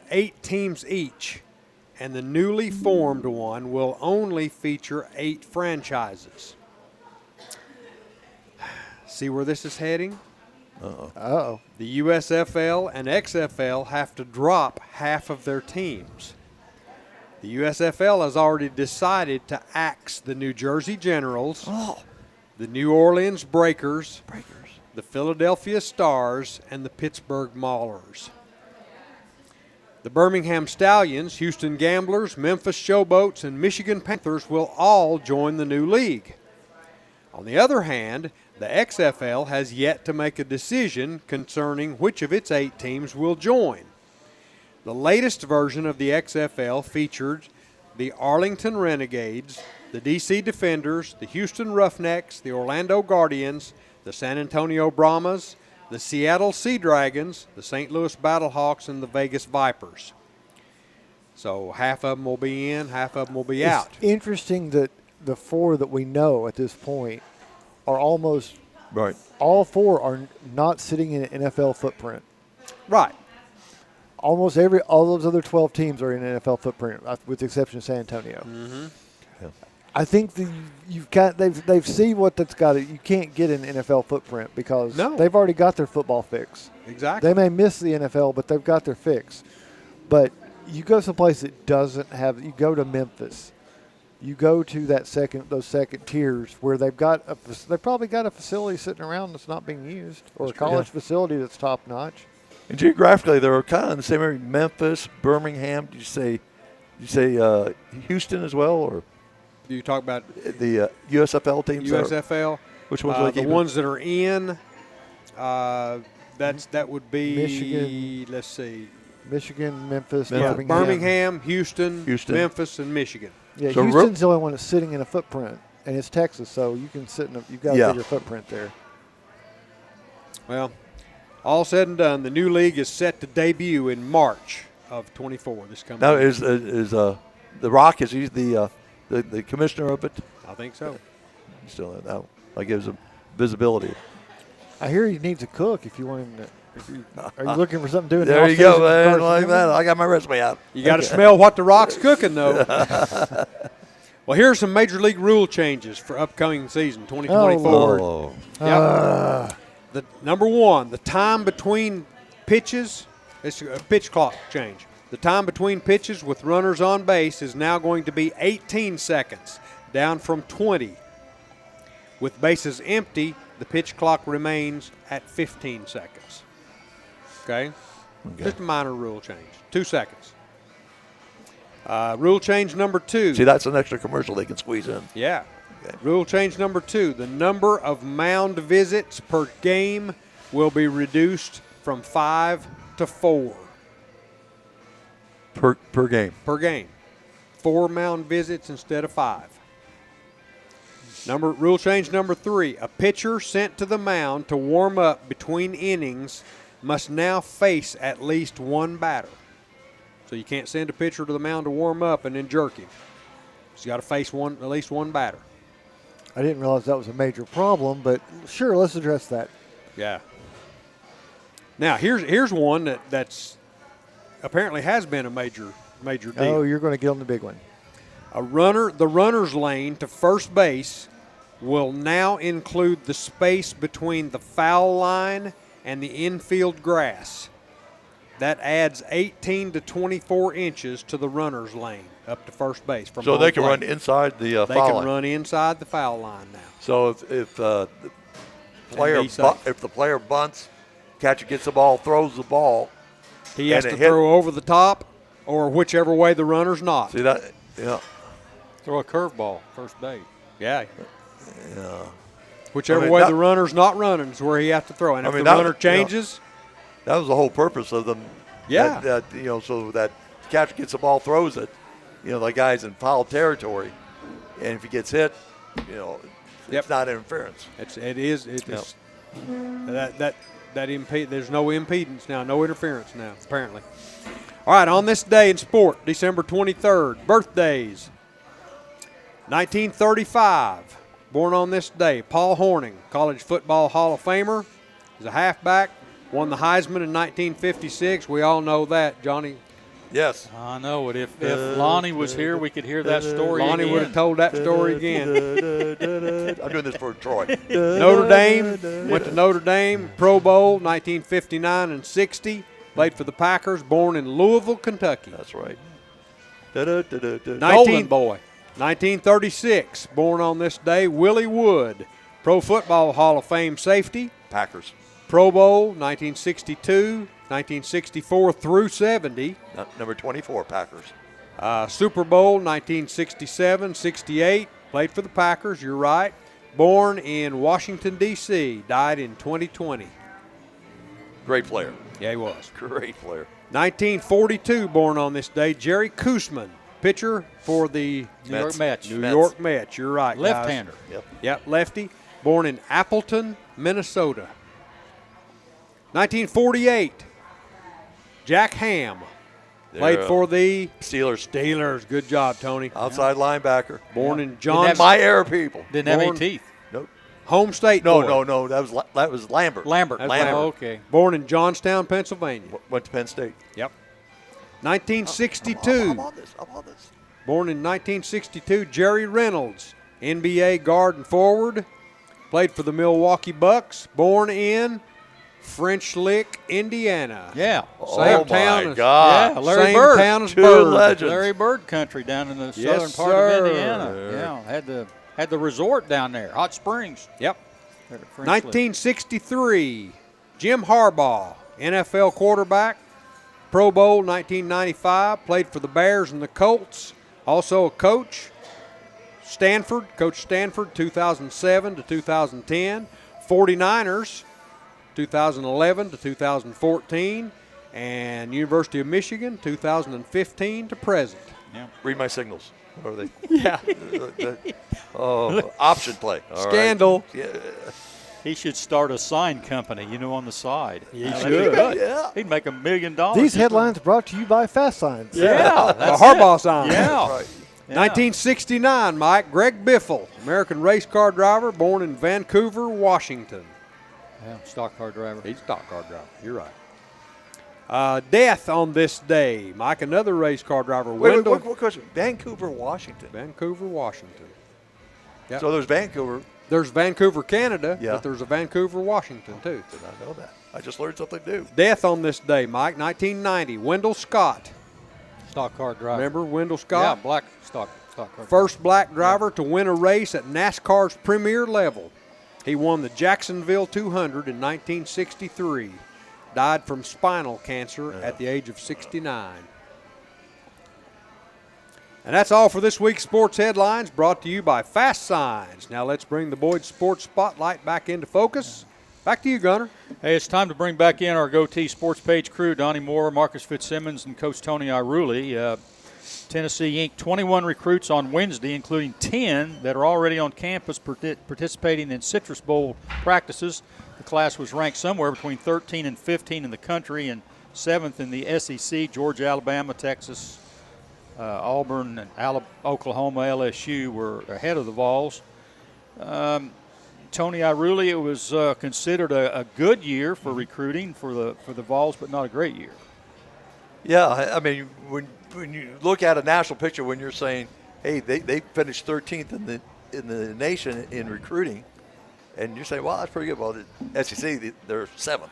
8 teams each, and the newly formed one will only feature 8 franchises. See where this is heading? Uh-oh. The USFL and XFL have to drop half of their teams. The USFL has already decided to axe the New Jersey Generals, the New Orleans Breakers, the Philadelphia Stars, and the Pittsburgh Maulers. The Birmingham Stallions, Houston Gamblers, Memphis Showboats, and Michigan Panthers will all join the new league. On the other hand, the XFL has yet to make a decision concerning which of its 8 teams will join. The latest version of the XFL featured the Arlington Renegades, the DC Defenders, the Houston Roughnecks, the Orlando Guardians, the San Antonio Brahmas, the Seattle Sea Dragons, the St. Louis Battlehawks, and the Vegas Vipers. So half of them will be in, half of them will be out. It's interesting that the 4 that we know at this point are almost Right. all 4 are not sitting in an NFL footprint. Right. Almost all those other 12 teams are in an NFL footprint, with the exception of San Antonio. Mm-hmm. I think they've seen what that's got. You can't get an NFL footprint because they've already got their football fix. Exactly. They may miss the NFL, but they've got their fix. But you go someplace that doesn't have. You go to Memphis. You go to those second tiers where they've probably got a facility sitting around that's not being used, or a college facility that's top notch. And geographically, they're kind of in the same area. Memphis, Birmingham. Did you say Houston as well, or you talk about the USFL teams? USFL. Which ones? The ones that are in. That would be Michigan. Let's see. Michigan, Memphis, Birmingham, Houston, Memphis, and Michigan. Yeah, so Houston's the only one that's sitting in a footprint, and it's Texas, so you can sit in you've got a bigger footprint there. Well, all said and done, the new league is set to debut in March of 24. This coming. Now, is The Rock, is he the commissioner of it? I think so. Still don't know. That gives him visibility. I hear he needs a cook if you want him to. Are you looking for something to do? There you go, man. Like that. I got my resume out. You got to smell what the Rock's cooking, though. Well, here are some Major League rule changes for upcoming season 2024. The number 1, the time between pitches. It's a pitch clock change. The time between pitches with runners on base is now going to be 18 seconds, down from 20. With bases empty, the pitch clock remains at 15 seconds. Okay? Just a minor rule change. 2 seconds. Rule change number 2. See, that's an extra commercial they can squeeze in. Yeah. Okay. Rule change number 2. The number of mound visits per game will be reduced from 5 to 4. Per game. Per game. 4 mound visits instead of 5. Rule change number 3. A pitcher sent to the mound to warm up between innings must now face at least one batter. So you can't send a pitcher to the mound to warm up and then jerk him. He's got to face at least one batter. I didn't realize that was a major problem, but sure, let's address that. Yeah. Now here's one that's apparently has been a major deal. Oh, you're going to get on the big one. The runner's lane to first base will now include the space between the foul line and the infield grass. That adds 18 to 24 inches to the runner's lane up to first base. So they can run inside the foul line. They can run inside the foul line now. So if the player bunts, catcher gets the ball, throws the ball, he has to throw over the top or whichever way the runner's not. See that? Yeah. Throw a curveball first base. Yeah. Yeah. Whichever way the runner's not running is where he has to throw. And if the runner changes. That was the whole purpose of them. Yeah. So that catcher gets the ball, throws it. The guy's in foul territory. And if he gets hit, it's not interference. It is. There's no impedance now, no interference now, apparently. All right, on this day in sport, December 23rd, birthdays. 1935, born on this day, Paul Hornung, College Football Hall of Famer. He's a halfback, won the Heisman in 1956. We all know that. Johnny Yes. I know it. If Lonnie was here, we could hear that story. Lonnie would have told that story again. I'm doing this for Troy. Notre Dame, went to Notre Dame, Pro Bowl, 1959 and 60. Played for the Packers, born in Louisville, Kentucky. That's right. Golden boy. 1936, born on this day, Willie Wood, Pro Football Hall of Fame safety. Packers. Pro Bowl, 1962, 1964 through 70. Number 24, Packers. Super Bowl, 1967, 68. Played for the Packers, you're right. Born in Washington, D.C., died in 2020. Great player. Yeah, he was. Great player. 1942, born on this day, Jerry Koosman, pitcher for the New York Mets. New York Mets, you're right, guys. Left-hander. Yep, lefty. Born in Appleton, Minnesota. 1948, Jack Ham. Played for the Steelers. Good job, Tony. Outside linebacker. Born in John. My era people. Didn't have any teeth. Nope. Home state boy. No. That was Lambert. Lambert. Lambert. Okay. Born in Johnstown, Pennsylvania. Went to Penn State. Yep. 1962. I'm on this. Born in 1962, Jerry Reynolds, NBA guard and forward. Played for the Milwaukee Bucks. Born in French Lick, Indiana. Yeah. Oh, my God. Yeah, Larry Same Bird. town as Two Bird. legends. Larry Bird country down in the Yes, southern part sir. of Indiana. Yeah, had the resort down there, Hot Springs. Yep. There at French Lick. 1963, Jim Harbaugh, NFL quarterback. Pro Bowl 1995, played for the Bears and the Colts. Also a coach. Coach Stanford, 2007 to 2010. 49ers, 2011 to 2014. And University of Michigan, 2015 to present. Yeah. Read my signals. What are they? Yeah. Option play. All Scandal. right. Yeah. He should start a sign company, on the side. He That'd should. be good. Yeah. He'd make $1 million. These headlines brought to you by Fast Signs. Yeah. The Harbaugh sign. Yeah. Right. Yeah. 1969, Mike. Greg Biffle, American race car driver, born in Vancouver, Washington. Yeah, stock car driver. He's a stock car driver. You're right. Death on this day, Mike. Another race car driver. Wait, what question? Vancouver, Washington. Vancouver, Washington. Yep. So there's Vancouver. There's Vancouver, Canada, Yeah. but there's a Vancouver, Washington, too. Did not know that. I just learned something new. Death on this day, Mike. 1990, Wendell Scott. Stock car driver. Remember Wendell Yeah, Scott? black stock car driver. First black driver to win a race at NASCAR's premier level. He won the Jacksonville 200 in 1963. Died from spinal cancer at the age of 69. And that's all for this week's Sports Headlines, brought to you by Fast Signs. Now let's bring the Boyd Sports Spotlight back into focus. Back to you, Gunner. Hey, it's time to bring back in our Goatee Sports Page crew, Donnie Moore, Marcus Fitzsimmons, and Coach Tony Iruli. Tennessee inked 21 recruits on Wednesday, including 10 that are already on campus participating in Citrus Bowl practices. The class was ranked somewhere between 13 and 15 in the country and 7th in the SEC. Georgia, Alabama, Texas, Auburn, and Oklahoma, LSU were ahead of the Vols. Tony Iruli, it was considered a good year for recruiting for the Vols, but not a great year. Yeah, I mean, when you look at a national picture, when you're saying, hey, they finished 13th in the nation in recruiting, and you're saying, well, that's pretty good. Well, the SEC, they're 7th.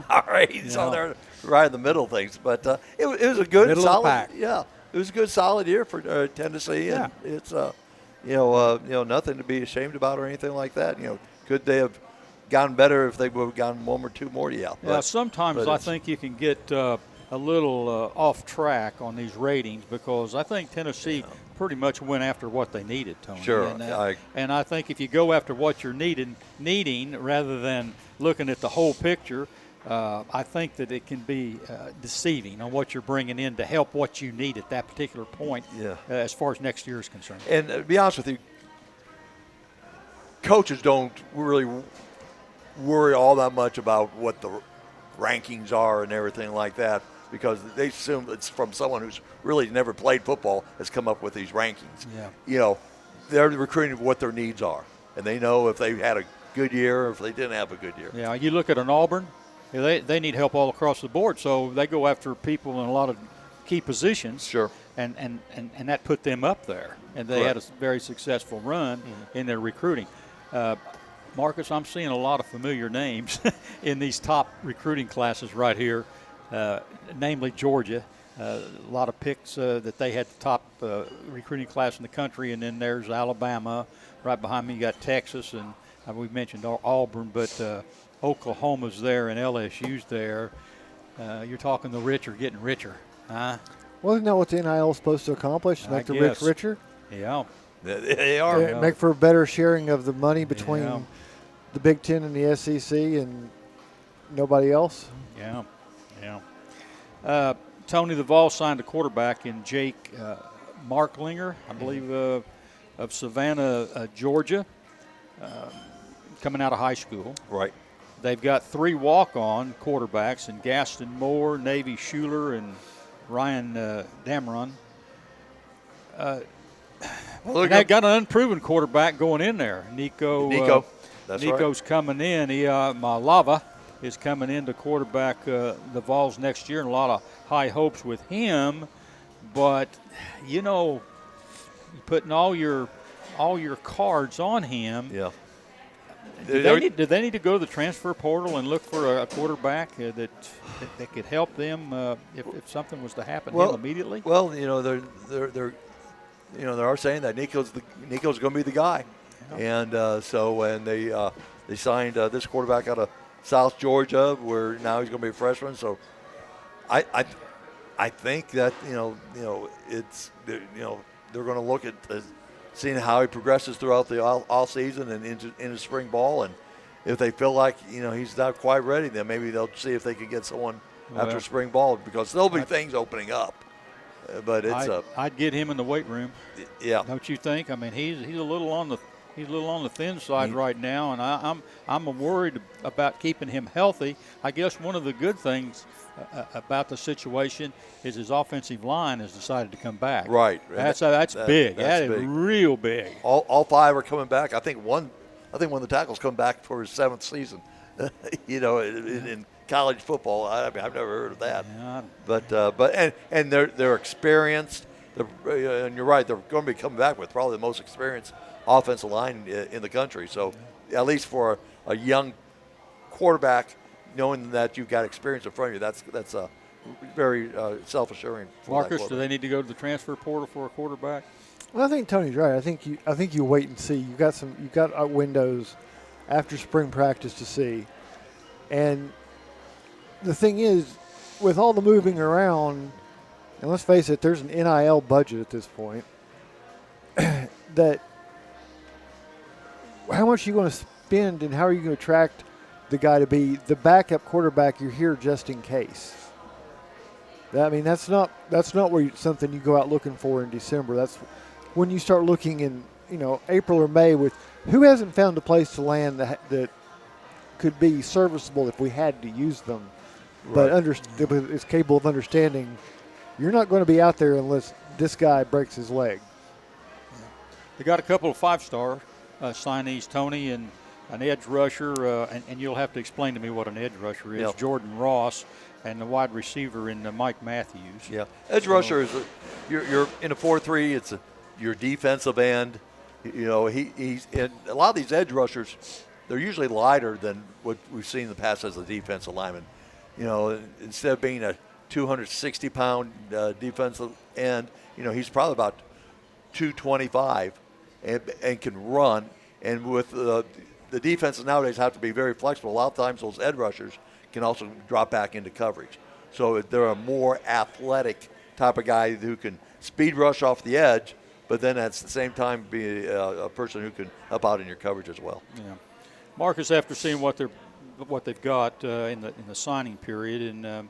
All right, so they're right in the middle of things. But it was a good, Middle of the solid, pack. it was a good, solid year for Tennessee, and it's nothing to be ashamed about or anything like that. Could they have gotten better if they would have gotten one or two more? Yeah. Yeah, sometimes I think you can get a little off track on these ratings because I think Tennessee pretty much went after what they needed, Tony. Sure. And I think if you go after what you're needing rather than looking at the whole picture, I think that it can be deceiving on what you're bringing in to help what you need at that particular point as far as next year is concerned. And to be honest with you, coaches don't really worry all that much about what the rankings are and everything like that because they assume it's from someone who's really never played football has come up with these rankings. Yeah. They're recruiting what their needs are, and they know if they had a good year or if they didn't have a good year. Yeah, you look at an Auburn, they need help all across the board, so they go after people in a lot of key positions. Sure. And that put them up there. And they had a very successful run in their recruiting. Marcus, I'm seeing a lot of familiar names in these top recruiting classes right here, namely Georgia. A lot of picks that they had the top recruiting class in the country, and then there's Alabama. Right behind me you got Texas, and we've mentioned Auburn, but Oklahoma's there and LSU's there. You're talking the rich are getting richer. Huh? Wasn't that what the NIL is supposed to accomplish? Make the rich richer? Yeah. They are. Make for a better sharing of the money between the Big Ten and the SEC and nobody else? Yeah. Tony, the Vols signed a quarterback in Jake Marklinger, I believe, of Savannah, Georgia, coming out of high school. Right. They've got 3 walk-on quarterbacks in Gaston Moore, Navy Schuler, and Ryan Dameron. They've got an unproven quarterback going in there. Nico. Nico's coming in. Malava is coming in to quarterback the Vols next year, and a lot of high hopes with him. But, you're putting all your cards on him. Yeah. Do they need to go to the transfer portal and look for a quarterback that could help them if something was to happen to him immediately? Well, they are saying that Nico's going to be the guy, and so when they signed this quarterback out of South Georgia, where now he's going to be a freshman. So, I think that it's they're going to look at seeing how he progresses throughout the all season and into spring ball, and if they feel like he's not quite ready, then maybe they'll see if they can get someone after spring ball, because there'll be things opening up. But I'd get him in the weight room. Yeah, don't you think? I mean, he's a little on the thin side right now, and I'm worried about keeping him healthy. I guess one of the good things about the situation is his offensive line has decided to come back. Right. That's big. That is real big. All 5 are coming back. I think one of the tackles come back for his 7th season. In college football, I've never heard of that. Yeah. But they're experienced. And you're right, they're going to be coming back with probably the most experienced offensive line in the country. So at least for a young quarterback, knowing that you've got experience in front of you, that's very self-assuring. Marcus, do they need to go to the transfer portal for a quarterback? Well, I think Tony's right. I think you wait and see. You got windows after spring practice to see, and the thing is, with all the moving around, and let's face it, there's an NIL budget at this point. That how much are you going to spend, and how are you going to attract the guy to be the backup quarterback? You're here just in case. I mean, that's not something you go out looking for in December. That's when you start looking in April or May with who hasn't found a place to land that could be serviceable if we had to use them, right. But is capable of understanding. You're not going to be out there unless this guy breaks his leg. They got a couple of 5-star signees, Tony, and an edge rusher, and you'll have to explain to me what an edge rusher is. Yep. Jordan Ross, and the wide receiver in Mike Matthews. Yeah, edge rusher is you're in a 4-3. It's your defensive end. He's in a lot of these edge rushers. They're usually lighter than what we've seen in the past as a defensive lineman. Instead of being a 260-pound defensive end, he's probably about 225 and can run. And with the defenses nowadays have to be very flexible. A lot of times those edge rushers can also drop back into coverage. So they're a more athletic type of guy who can speed rush off the edge, but then at the same time be a person who can help out in your coverage as well. Yeah, Marcus, after seeing what they've got in the signing period, and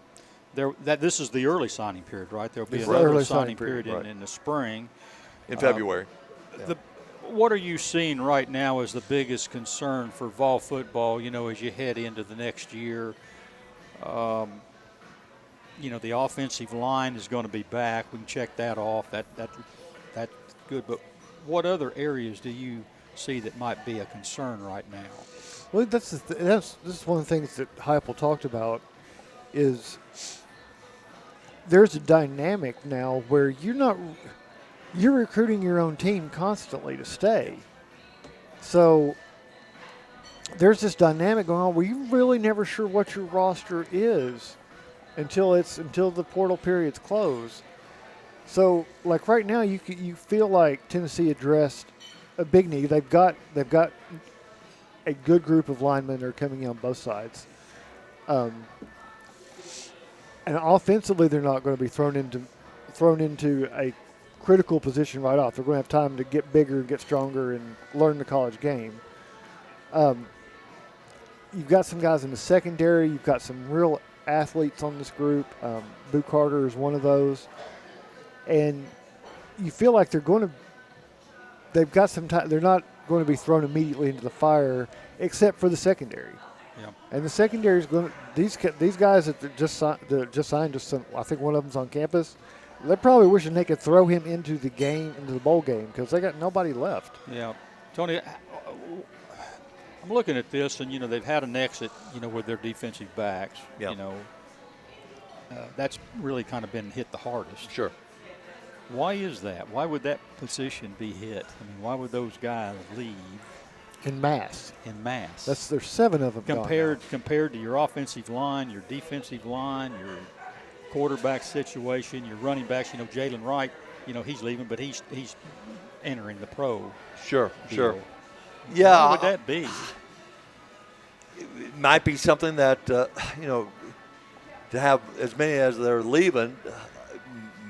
this is the early signing period, right? There'll be another signing period right. in the spring, in February. What are you seeing right now as the biggest concern for Vol football? As you head into the next year. The offensive line is going to be back. We can check that off. That's good. But what other areas do you see that might be a concern right now? Well, this is one of the things that Heupel talked about is there's a dynamic now where you're recruiting your own team constantly to stay. So there's this dynamic going on where you're really never sure what your roster is until the portal period's closed. So like right now, you feel like Tennessee addressed a big need. They've got a good group of linemen that are coming in on both sides. And offensively, they're not going to be thrown into a critical position right off. They're going to have time to get bigger, get stronger, and learn the college game. You've got some guys in the secondary. You've got some real athletes on this group. Boo Carter is one of those. And you feel like they've got some time. They're not going to be thrown immediately into the fire, except for the secondary. Yeah. And the secondary is going to these guys that just signed. I think one of them's on campus. They're probably wishing they could throw him into the bowl game, because they got nobody left. Yeah, Tony, I'm looking at this, and they've had an exit, with their defensive backs. Yep. That's really kind of been hit the hardest. Sure. Why is that? Why would that position be hit? I mean, why would those guys leave In mass. There's 7 of them. Compared to your offensive line, your defensive line, your quarterback situation, your running backs. Jalen Wright, he's leaving, but he's entering the pro. Sure. Yeah. Why would that be? It might be something that to have as many as they're leaving.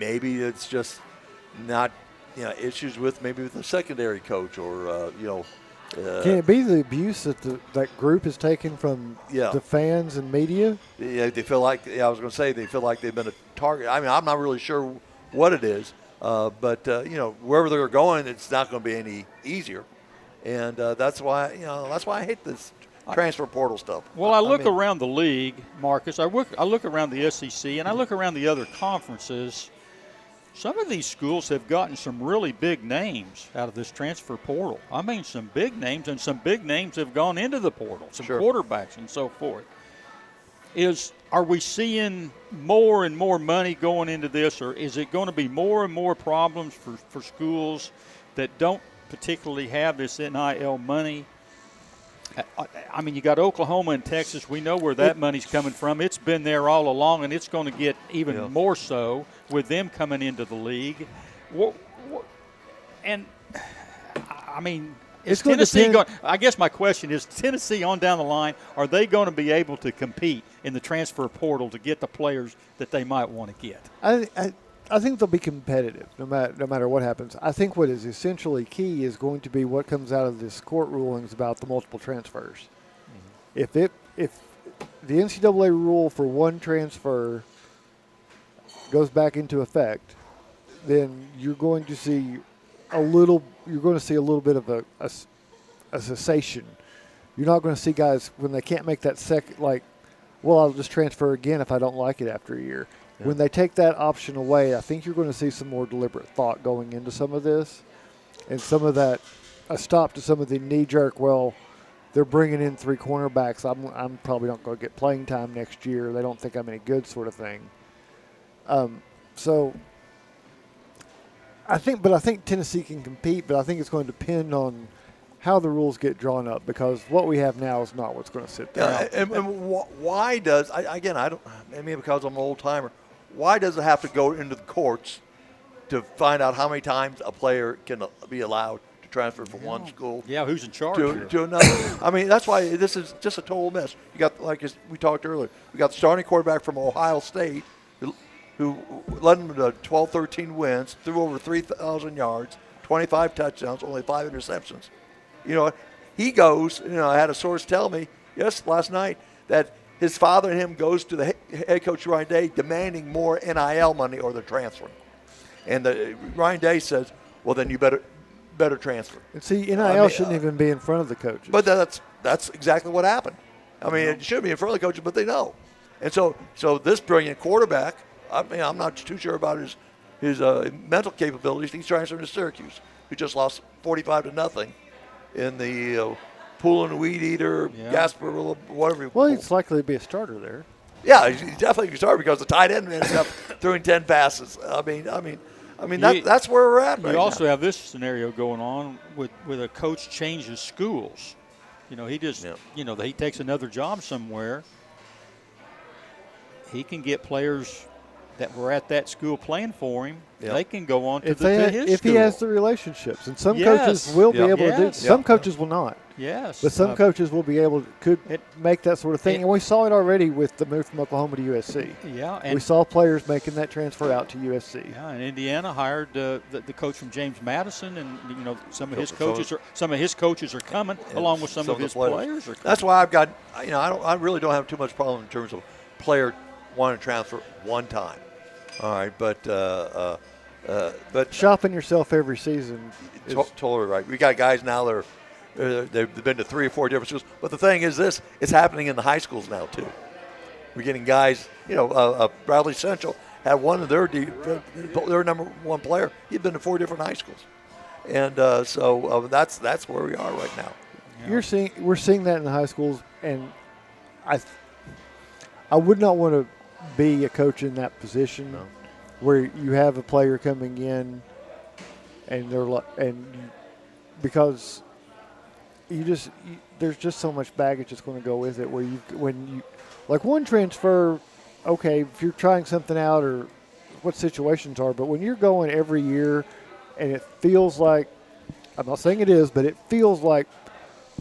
Maybe it's just not issues with the secondary coach or Can it be the abuse that that group has taken from the fans and media? Yeah, they feel like I was going to say they feel like they've been a target. I mean, I'm not really sure what it is, but wherever they're going, it's not going to be any easier, and that's why I hate this transfer portal stuff. Well, I look around the league, Marcus. I look around the SEC, and I look around the other conferences. Some of these schools have gotten some really big names out of this transfer portal. I mean, some big names, and some big names have gone into the portal, some quarterbacks and so forth. Are we seeing more and more money going into this, or is it going to be more and more problems for schools that don't particularly have this NIL money? I mean, you got Oklahoma and Texas. We know where that money's coming from. It's been there all along, and it's going to get even more so with them coming into the league. And, I mean, is Tennessee going – I guess my question is, Tennessee on down the line, are they going to be able to compete in the transfer portal to get the players that they might want to get? I think they'll be competitive no matter what happens. I think what is essentially key is going to be what comes out of this court rulings about the multiple transfers. Mm-hmm. If the NCAA rule for one transfer goes back into effect, then you're going to see a little bit of a cessation. You're not going to see guys when they can't make that second, I'll just transfer again if I don't like it after a year. Yeah. When they take that option away, I think you're going to see some more deliberate thought going into some of this, and some of that a stop to some of the knee-jerk, they're bringing in 3 cornerbacks. I'm probably not going to get playing time next year. They don't think I'm any good, sort of thing. So I think Tennessee can compete, but I think it's going to depend on how the rules get drawn up, because what we have now is not what's going to sit there. And why does because I'm an old timer, why does it have to go into the courts to find out how many times a player can be allowed to transfer from one school? Yeah, who's in charge to another? I mean, that's why this is just a total mess. You got, like we talked earlier, we got the starting quarterback from Ohio State who led them to 12, 13 wins, threw over 3,000 yards, 25 touchdowns, only 5 interceptions. He goes, I had a source tell me last night that his father and him goes to the head coach Ryan Day demanding more NIL money or they're transferring. And Ryan Day says, well, then you better transfer. And see, NIL shouldn't even be in front of the coaches. But that's exactly what happened. I mean, it should be in front of the coaches, but they know. And so this brilliant quarterback, I'm not too sure about his mental capabilities. He's transferring to Syracuse, who just lost 45-0 in the Pool and Weed Eater, Gasper, whatever. Well, he's likely to be a starter there. Yeah, he definitely can start because the tight end ends up throwing 10 passes. I mean, that's where we're at right now. You also have this scenario going on with a coach changes schools. You know, he just, he takes another job somewhere. He can get players that were at that school playing for him. Yep. They can go on to his school. If he has the relationships. And some coaches will be able to do it. Some coaches will not. Yes. But some coaches will be able to, could make that sort of thing. And we saw it already with the move from Oklahoma to USC. Yeah. And we saw players making that transfer out to USC. Yeah, and Indiana hired the coach from James Madison, and some of his coaches are coming along with some of his players are coming. That's why I've got I really don't have too much problem in terms of player wanting to transfer one time. All right, but shopping yourself every season. Totally right. We got guys now that they've been to 3 or 4 different schools. But the thing is, it's happening in the high schools now too. We're getting guys. Bradley Central had one of their number one player. He'd been to 4 different high schools, and so that's where we are right now. Yeah. We're seeing that in the high schools, and I would not want to be a coach in that position where you have a player coming in and because there's just so much baggage that's going to go with it where when you like one transfer, okay, if you're trying something out or what situations are, but when you're going every year and it feels like, I'm not saying it is, but it feels like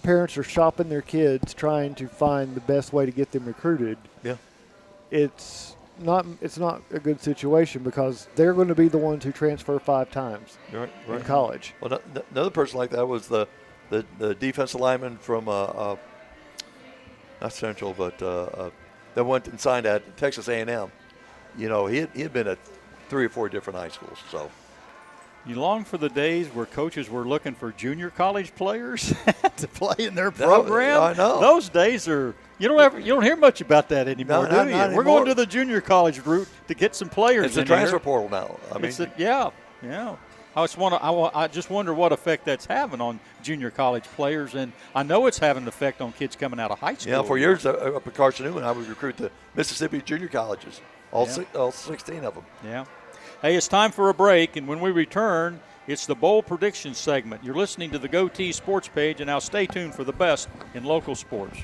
parents are shopping their kids trying to find the best way to get them recruited. Yeah. It's not a good situation because they're going to be the ones who transfer 5 times in college. Well, another person like that was the defensive lineman from not Central, but that went and signed at Texas A&M. He had been at 3 or 4 different high schools. So you long for the days where coaches were looking for junior college players to play in their program. I know those days are. You don't hear much about that anymore, do you? Not We're going to the junior college route to get some players. It's a transfer portal now. Yeah. I just wonder what effect that's having on junior college players, and I know it's having an effect on kids coming out of high school. Yeah, for years up at Carson Newman, I would recruit the Mississippi junior colleges, all 16 of them. Yeah. Hey, it's time for a break, and when we return, it's the Bowl Prediction segment. You're listening to the Goatee Sports Page, and now stay tuned for the best in local sports.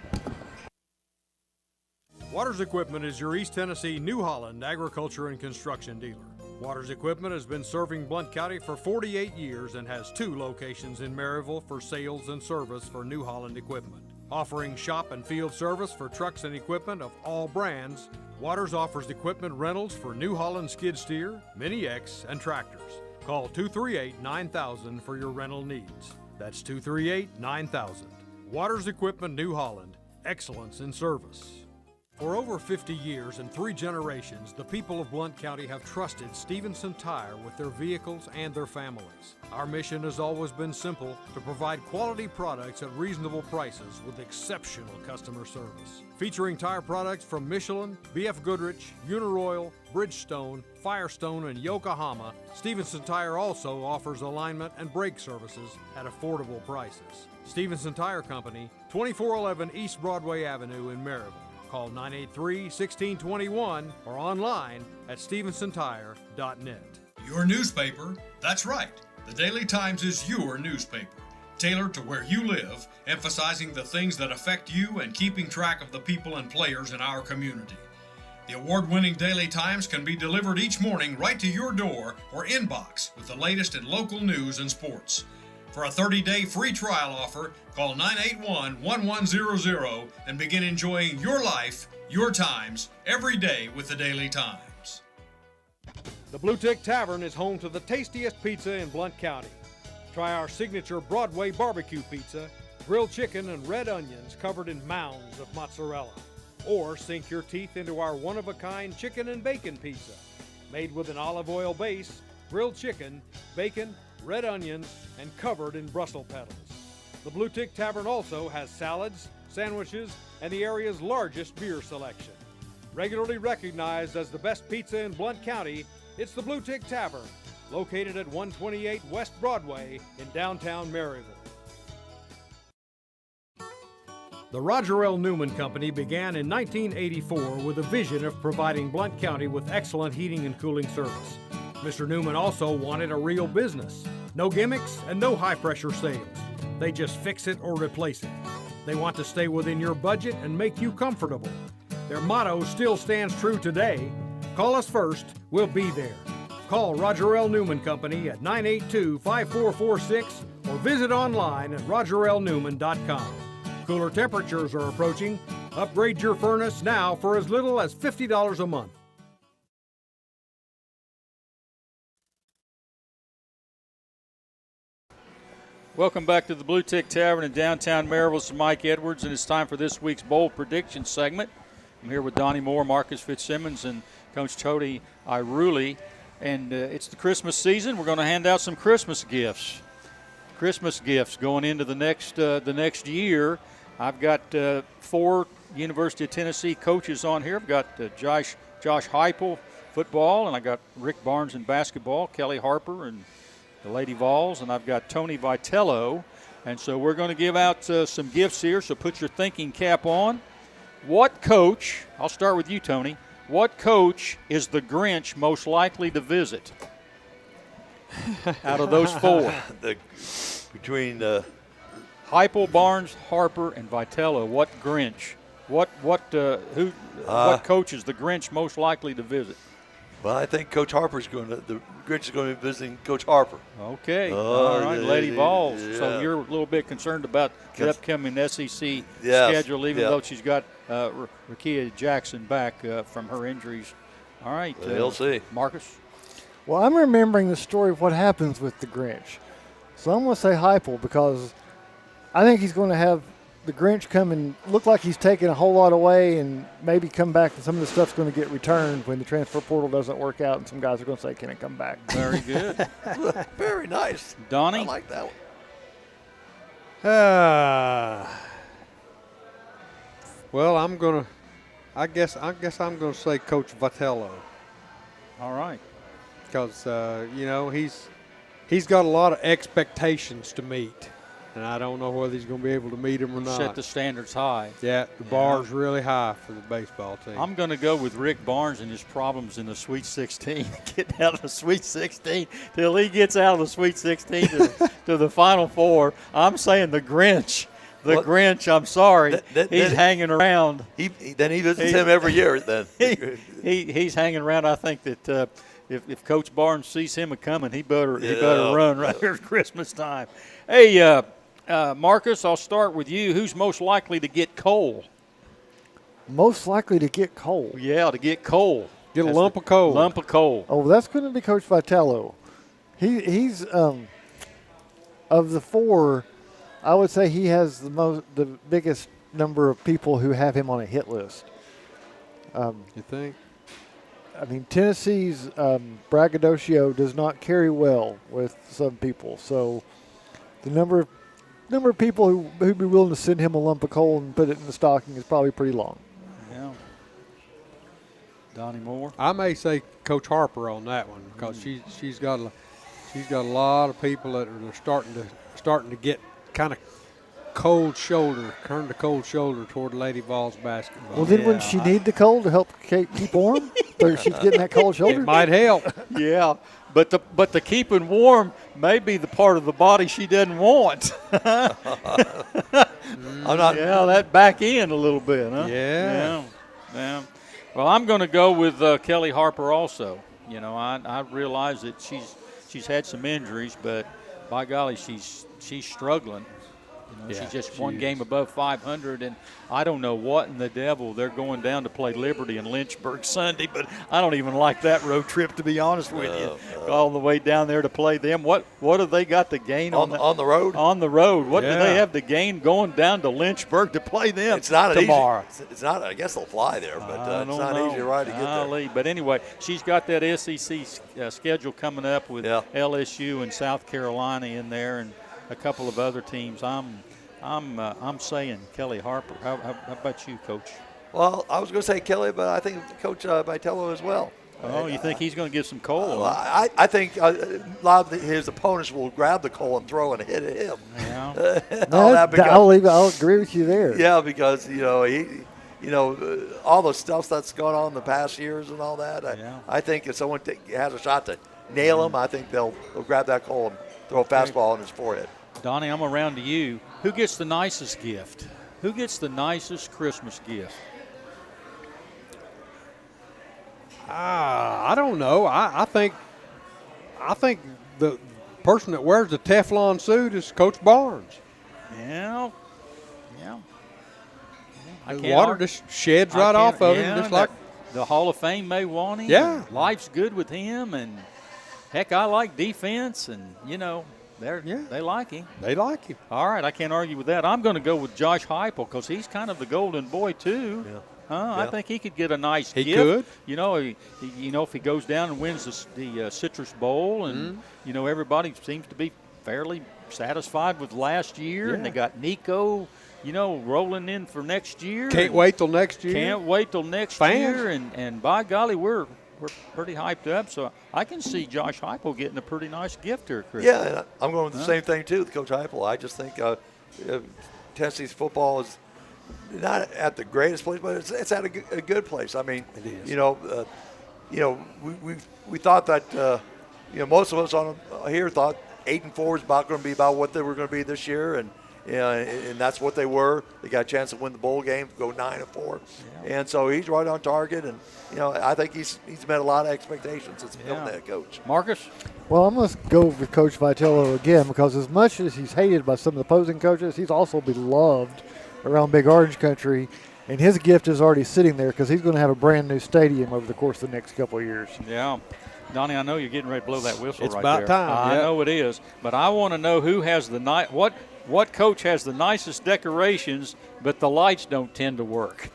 Waters Equipment is your East Tennessee New Holland agriculture and construction dealer. Waters Equipment has been serving Blount County for 48 years and has 2 locations in Maryville for sales and service for New Holland equipment. Offering shop and field service for trucks and equipment of all brands, Waters offers equipment rentals for New Holland skid steer, Mini X, and tractors. Call 238-9000 for your rental needs. That's 238-9000. Waters Equipment New Holland. Excellence in service. For over 50 years and 3 generations, the people of Blount County have trusted Stevenson Tire with their vehicles and their families. Our mission has always been simple: to provide quality products at reasonable prices with exceptional customer service. Featuring tire products from Michelin, BF Goodrich, Uniroyal, Bridgestone, Firestone, and Yokohama, Stevenson Tire also offers alignment and brake services at affordable prices. Stevenson Tire Company, 2411 East Broadway Avenue in Maryville. Call 983-1621 or online at StevensonTire.net. Your newspaper, that's right. The Daily Times is your newspaper, tailored to where you live, emphasizing the things that affect you and keeping track of the people and players in our community. The award-winning Daily Times can be delivered each morning right to your door or inbox with the latest in local news and sports. For a 30-day free trial offer, call 981-1100 and begin enjoying your life, your times, every day with the Daily Times. The Blue Tick Tavern is home to the tastiest pizza in Blount County. Try our signature Broadway barbecue pizza, grilled chicken and red onions covered in mounds of mozzarella. Or sink your teeth into our one-of-a-kind chicken and bacon pizza, made with an olive oil base, grilled chicken, bacon, red onions, and covered in Brussels petals. The Blue Tick Tavern also has salads, sandwiches, and the area's largest beer selection. Regularly recognized as the best pizza in Blount County, it's the Blue Tick Tavern, located at 128 West Broadway in downtown Maryville. The Roger L. Newman Company began in 1984 with a vision of providing Blount County with excellent heating and cooling service. Mr. Newman also wanted a real business. No gimmicks and no high-pressure sales. They just fix it or replace it. They want to stay within your budget and make you comfortable. Their motto still stands true today. Call us first, we'll be there. Call Roger L. Newman Company at 982-5446 or visit online at rogerlnewman.com. Cooler temperatures are approaching. Upgrade your furnace now for as little as $50 a month. Welcome back to the Blue Tick Tavern in downtown Maryville. This is Mike Edwards, and it's time for this week's Bold Prediction segment. I'm here with Donnie Moore, Marcus Fitzsimmons, and Coach Tony Iruli. And it's the Christmas season. We're going to hand out some Christmas gifts. Christmas gifts going into the next year. I've got 4 University of Tennessee coaches on here. I've got Josh Heupel, football, and I got Rick Barnes in basketball, Kelly Harper and the Lady Vols, and I've got Tony Vitello. And so we're going to give out some gifts here, so put your thinking cap on. What coach, I'll start with you, Tony, what coach is the Grinch most likely to visit out of those 4? Between Heupel, Barnes, Harper, and Vitello, what Grinch? What coach is the Grinch most likely to visit? Well, I think Coach Harper's the Grinch is going to be visiting Coach Harper. Okay. All right, Lady Vols. Yeah. So you're a little bit concerned about the upcoming SEC schedule, even though she's got Rakia Jackson back from her injuries. All right. We'll see. Marcus? Well, I'm remembering the story of what happens with the Grinch. So I'm going to say Heupel because I think he's going to have the Grinch come and look like he's taking a whole lot away and maybe come back, and some of the stuff's going to get returned when the transfer portal doesn't work out, and some guys are going to say, can it come back? Very good. Very nice. Donnie? I like that one. Well, I guess I'm gonna say Coach Vitello. All right. Because he's got a lot of expectations to meet, and I don't know whether he's going to be able to meet them or not. Set the standards high. Yeah, the bar's really high for the baseball team. I'm going to go with Rick Barnes and his problems in the Sweet 16. Getting out of the Sweet 16 till he gets out of the Sweet 16 to the Final Four. I'm saying the Grinch. Grinch, I'm sorry, he's hanging around. He visits him every year. Then he's hanging around. I think that if Coach Barnes sees him coming, he better run right here at Christmas time. Hey, Marcus, I'll start with you. Who's most likely to get coal? Most likely to get coal? Yeah, to get coal. Get a lump of coal. Lump of coal. Oh, that's going to be Coach Vitello. He's of the 4. I would say he has the biggest number of people who have him on a hit list. You think? I mean, Tennessee's braggadocio does not carry well with some people. So the number of people who'd be willing to send him a lump of coal and put it in the stocking is probably pretty long. Yeah. Donnie Moore. I may say Coach Harper on that one because she's got a lot of people that are starting to get kind of turn the cold shoulder toward Lady Vols basketball. Well, then wouldn't she need the coal to help keep warm? So she's getting that cold shoulder? It might help. Yeah, but the keeping warm may be the part of the body she doesn't want. I'm not. Yeah, that back end a little bit, huh? Yeah. Well, I'm going to go with Kelly Harper also. You know, I realize that she's had some injuries, but by golly, she's struggling. You know, she's just one game above 500, and I don't know what in the devil they're going down to play Liberty in Lynchburg Sunday, but I don't even like that road trip, to be honest with you. All the way down there to play them. What have they got to gain on the road? On the road. What do they have to gain going down to Lynchburg to play them tomorrow? It's not. I guess they'll fly there, but it's not an easy ride to get there. But anyway, she's got that SEC schedule coming up with LSU and South Carolina in there, and a couple of other teams. I'm saying Kelly Harper. How about you, Coach? Well, I was going to say Kelly, but I think Coach Vitello as well. Oh, you think he's going to get some coal? I think a lot of his opponents will grab the coal and throw and hit him. Yeah. I'll agree with you there. Yeah, because all the stuff that's gone on in the past years and all that. I think if someone has a shot to nail him, I think they'll grab that coal and throw a fastball on his forehead. Donnie, I'm around to you. Who gets the nicest gift? Who gets the nicest Christmas gift? I don't know. I think the person that wears the Teflon suit is Coach Barnes. Yeah. The water just sheds right off of him, just like the Hall of Fame may want him. Yeah. Life's good with him, and heck, I like defense, and they like him. They like him. All right, I can't argue with that. I'm going to go with Josh Heupel because he's kind of the golden boy too. Yeah. I think he could get a nice gift. He could. If he goes down and wins the Citrus Bowl, and everybody seems to be fairly satisfied with last year, and they got Nico, rolling in for next year. Can't wait till next year. Can't wait till next year, and by golly, we're pretty hyped up. So I can see Josh Heupel getting a pretty nice gift here, Chris. Yeah, and I'm going with the same thing too with Coach Heupel. I just think Tennessee's football is not at the greatest place, but it's at a good place. I mean, it is. We thought that most of us on here thought 8-4 is going to be about what they were going to be this year, and that's what they were. They got a chance to win the bowl game, go 9-4, and so he's right on target. And I think he's met a lot of expectations as becoming that coach. Marcus? Well, I'm going to go with Coach Vitello again because as much as he's hated by some of the opposing coaches, he's also beloved around Big Orange Country, and his gift is already sitting there because he's going to have a brand new stadium over the course of the next couple of years. Yeah. Donnie, I know you're getting ready to blow that whistle it's right about there. time. I know it is, but I want to know who has what coach has the nicest decorations, but the lights don't tend to work.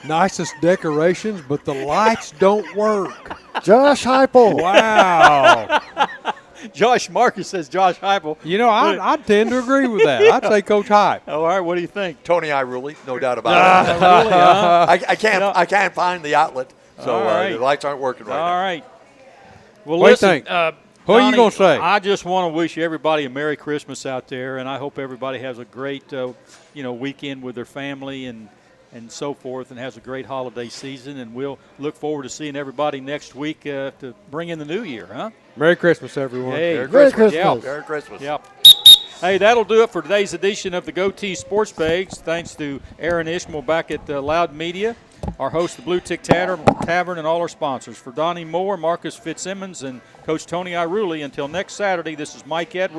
Nicest decorations, but the lights don't work. Josh Heupel. Wow. Josh Marcus says Josh Heupel. I tend to agree with that. I'd say Coach Hype. All right, what do you think? Tony Iruli, no doubt about it. Really, huh? I can't find the outlet, so right. the lights aren't working right now. All right. Well, What do you listen, think? What Donnie, are you going to say? I just want to wish everybody a Merry Christmas out there, and I hope everybody has a great, weekend with their family and so forth, and has a great holiday season. And we'll look forward to seeing everybody next week to bring in the new year, huh? Merry Christmas, everyone. Hey, Merry Christmas. Yeah. Merry Christmas. Yep. Hey, that'll do it for today's edition of the Goatee Sports Page. Thanks to Aaron Ishmael back at Loud Media, our host, the Blue Tick Tavern, and all our sponsors. For Donnie Moore, Marcus Fitzsimmons, and Coach Tony Iruli, until next Saturday, this is Mike Edwards.